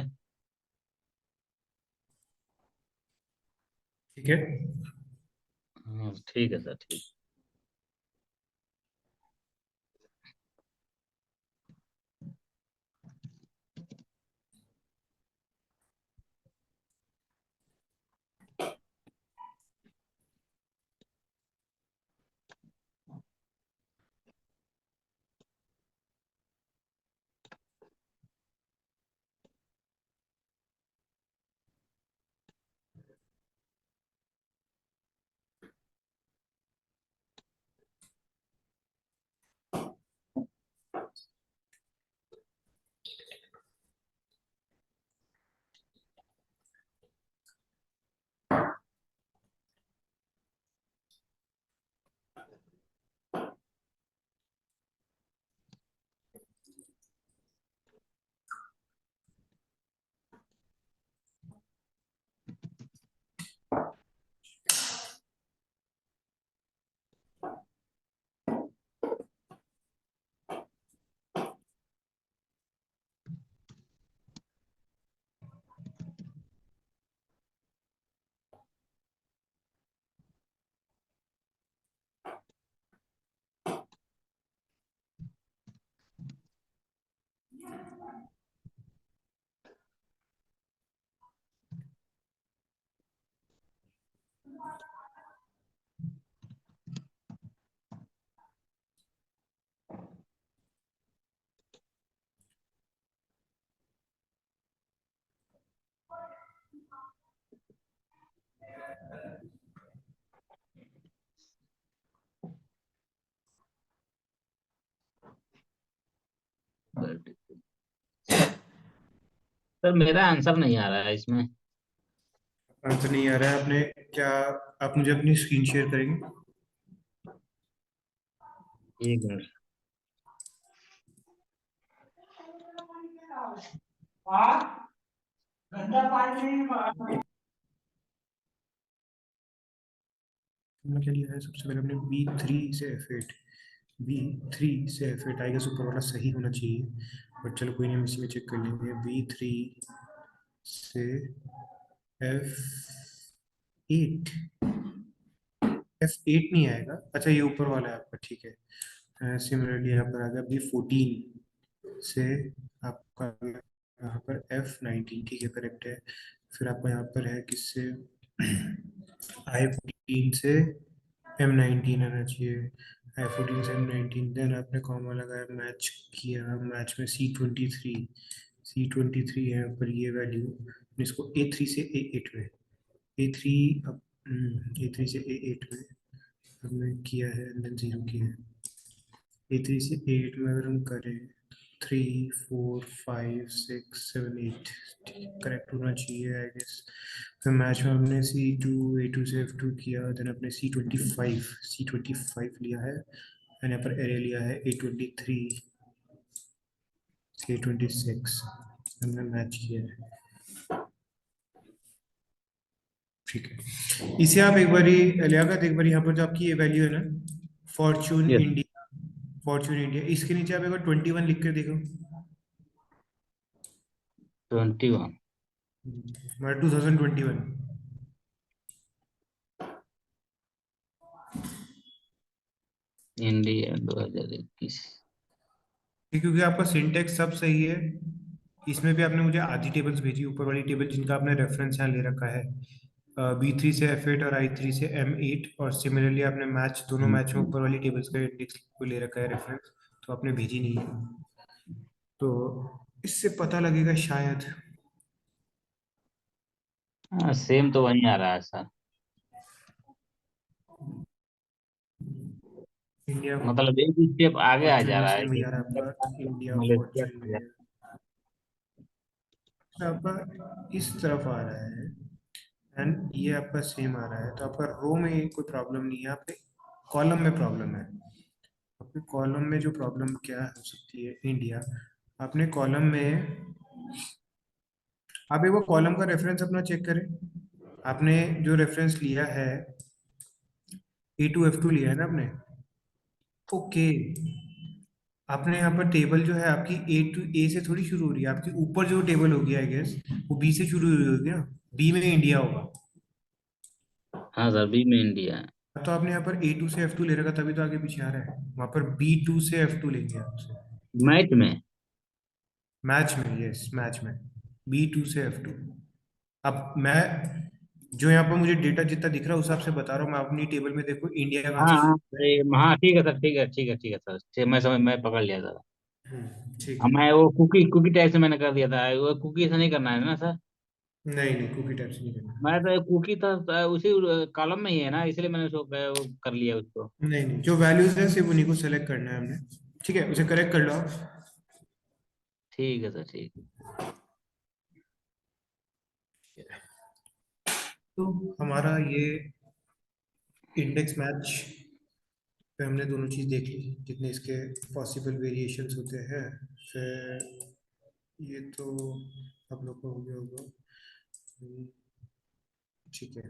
ठीक है। हाँ ठीक है सर, ठीक। सर मेरा आंसर नहीं आ रहा है इसमें। आंसर नहीं आ रहा है आपने? क्या आप मुझे अपनी स्क्रीन शेयर करेंगे? एक मिनट। हमने क्या लिया है? सबसे पहले हमने B3 से F8, B3 से F8 आएगा, ऊपर वाला सही होना चाहिए, बट चलो कोई नहीं, हम इसी में चेक कर लेंगे। B3 से F8, F8 नहीं आएगा, अच्छा ये ऊपर वाला है आपका, ठीक है। सिमिलरली यहाँ पर आ गया B14 से, आपका आ गया यहाँ पर F19, ठीक है, करेक्ट है। फिर आपका यहाँ पर है किससे? I14 से M19 आना चाहिए, I14 से M19, देन आपने कॉमा लगाया, मैच किया, मैच में C23 है यहाँ पर ये वैल्यू, इसको A3 से A8 में, A3, अब A3 से A8 में हमने किया है, देन जीरो किया है। A3 से A8 में अगर हम करें, 3 4 5 6 7 8, करेक्ट होना चाहिए आई गेस। फिर मैच में हमने A2 से F2 किया, देन अपने C25 लिया है, एंड यहाँ पर एरे लिया है A23 से A26, हमने मैच किया है, ठीक है। इसे आप एक बारी, लियाकत, एक बार यहाँ पर जो आपकी ये वैल्यू है ना, Fortune yes. India, Fortune India, इसके नीचे आप एक बार 21 लिख कर देखो। 21। मतलब 2021। इंडिया 2021। क्योंकि आपका सिंटेक्स सब सही है, इसमें भी आपने मुझे आधी टेबल्स भेजी, ऊपर वाली टेबल जिनका आपने रेफरेंस यहाँ ले रखा है, B3 से F8 और I3 से M8, और सिमिलरली आपने मैच, दोनों मैच में ऊपर वाली टेबल्स का इंडेक्स को ले रखा है रेफरेंस, तो आपने भेजी नहीं है, तो इससे पता लगेगा शायद। हाँ सेम तो वही आ रहा है सर। इंडिया मतलब एक स्टेप आगे आ जा फॉर्चून रहा से है वही कि आ रहा है आपका, इंडिया मलेशिया फॉर्चून का आ जा में आपका इस तरफ आ रहा है, एंड ये आपका सेम आ रहा है, तो आपका रो में कोई प्रॉब्लम नहीं है, आपके कॉलम में प्रॉब्लम है। आपके कॉलम में जो प्रॉब्लम क्या हो सकती है, इंडिया, आपने कॉलम में, आप एक बार कॉलम का रेफरेंस अपना चेक करें, आपने जो रेफरेंस लिया है, A2 F2 लिया है ना आपने, ओके, आपने यहाँ पर टेबल जो है आपकी A से थोड़ी शुरू हो रही है, आपकी ऊपर जो टेबल होगी आई गेस, वो B से शुरू हुई होगी ना, B में इंडिया होगा, हाँ सर, बी में इंडिया है। तो आपने यहाँ पर A2 से F2 ले रखा, तभी तो आगे पीछे आ रहा है, वहां पर B2 से F2 लेंगे आपसे, मैच में। मैच में, यस मैच में, B2 से F2। अब मैं जो यहाँ पर मुझे डेटा जितना दिख रहा है उस हिसाब से बता रहा हूँ, मैं अपनी टेबल में देखो इंडिया कहाँ हाँ से हाँ शुरू हाँ ठीक है सर, ठीक है ठीक है ठीक है सर, मैं समझ, मैं पकड़ लिया सर। ठीक हाँ है। मैं वो कुकी कुकी टाइप से मैंने कर दिया था, वो कुकी से नहीं करना है ना सर। नहीं नहीं, कुकी टाइप से नहीं करना। मैं तो कुकी था उसी कॉलम में ही है ना, इसलिए मैंने उसको वो कर लिया उसको। नहीं नहीं, जो वैल्यूज है सिर्फ उन्हीं को सेलेक्ट करना है हमने, ठीक है, उसे करेक्ट कर लो आप। ठीक है सर, ठीक। तो हमारा ये इंडेक्स मैच पे हमने दोनों चीज देख ली, कितने इसके पॉसिबल वेरिएशंस होते हैं, फिर ये तो आप लोग को हो गया होगा, ठीक है।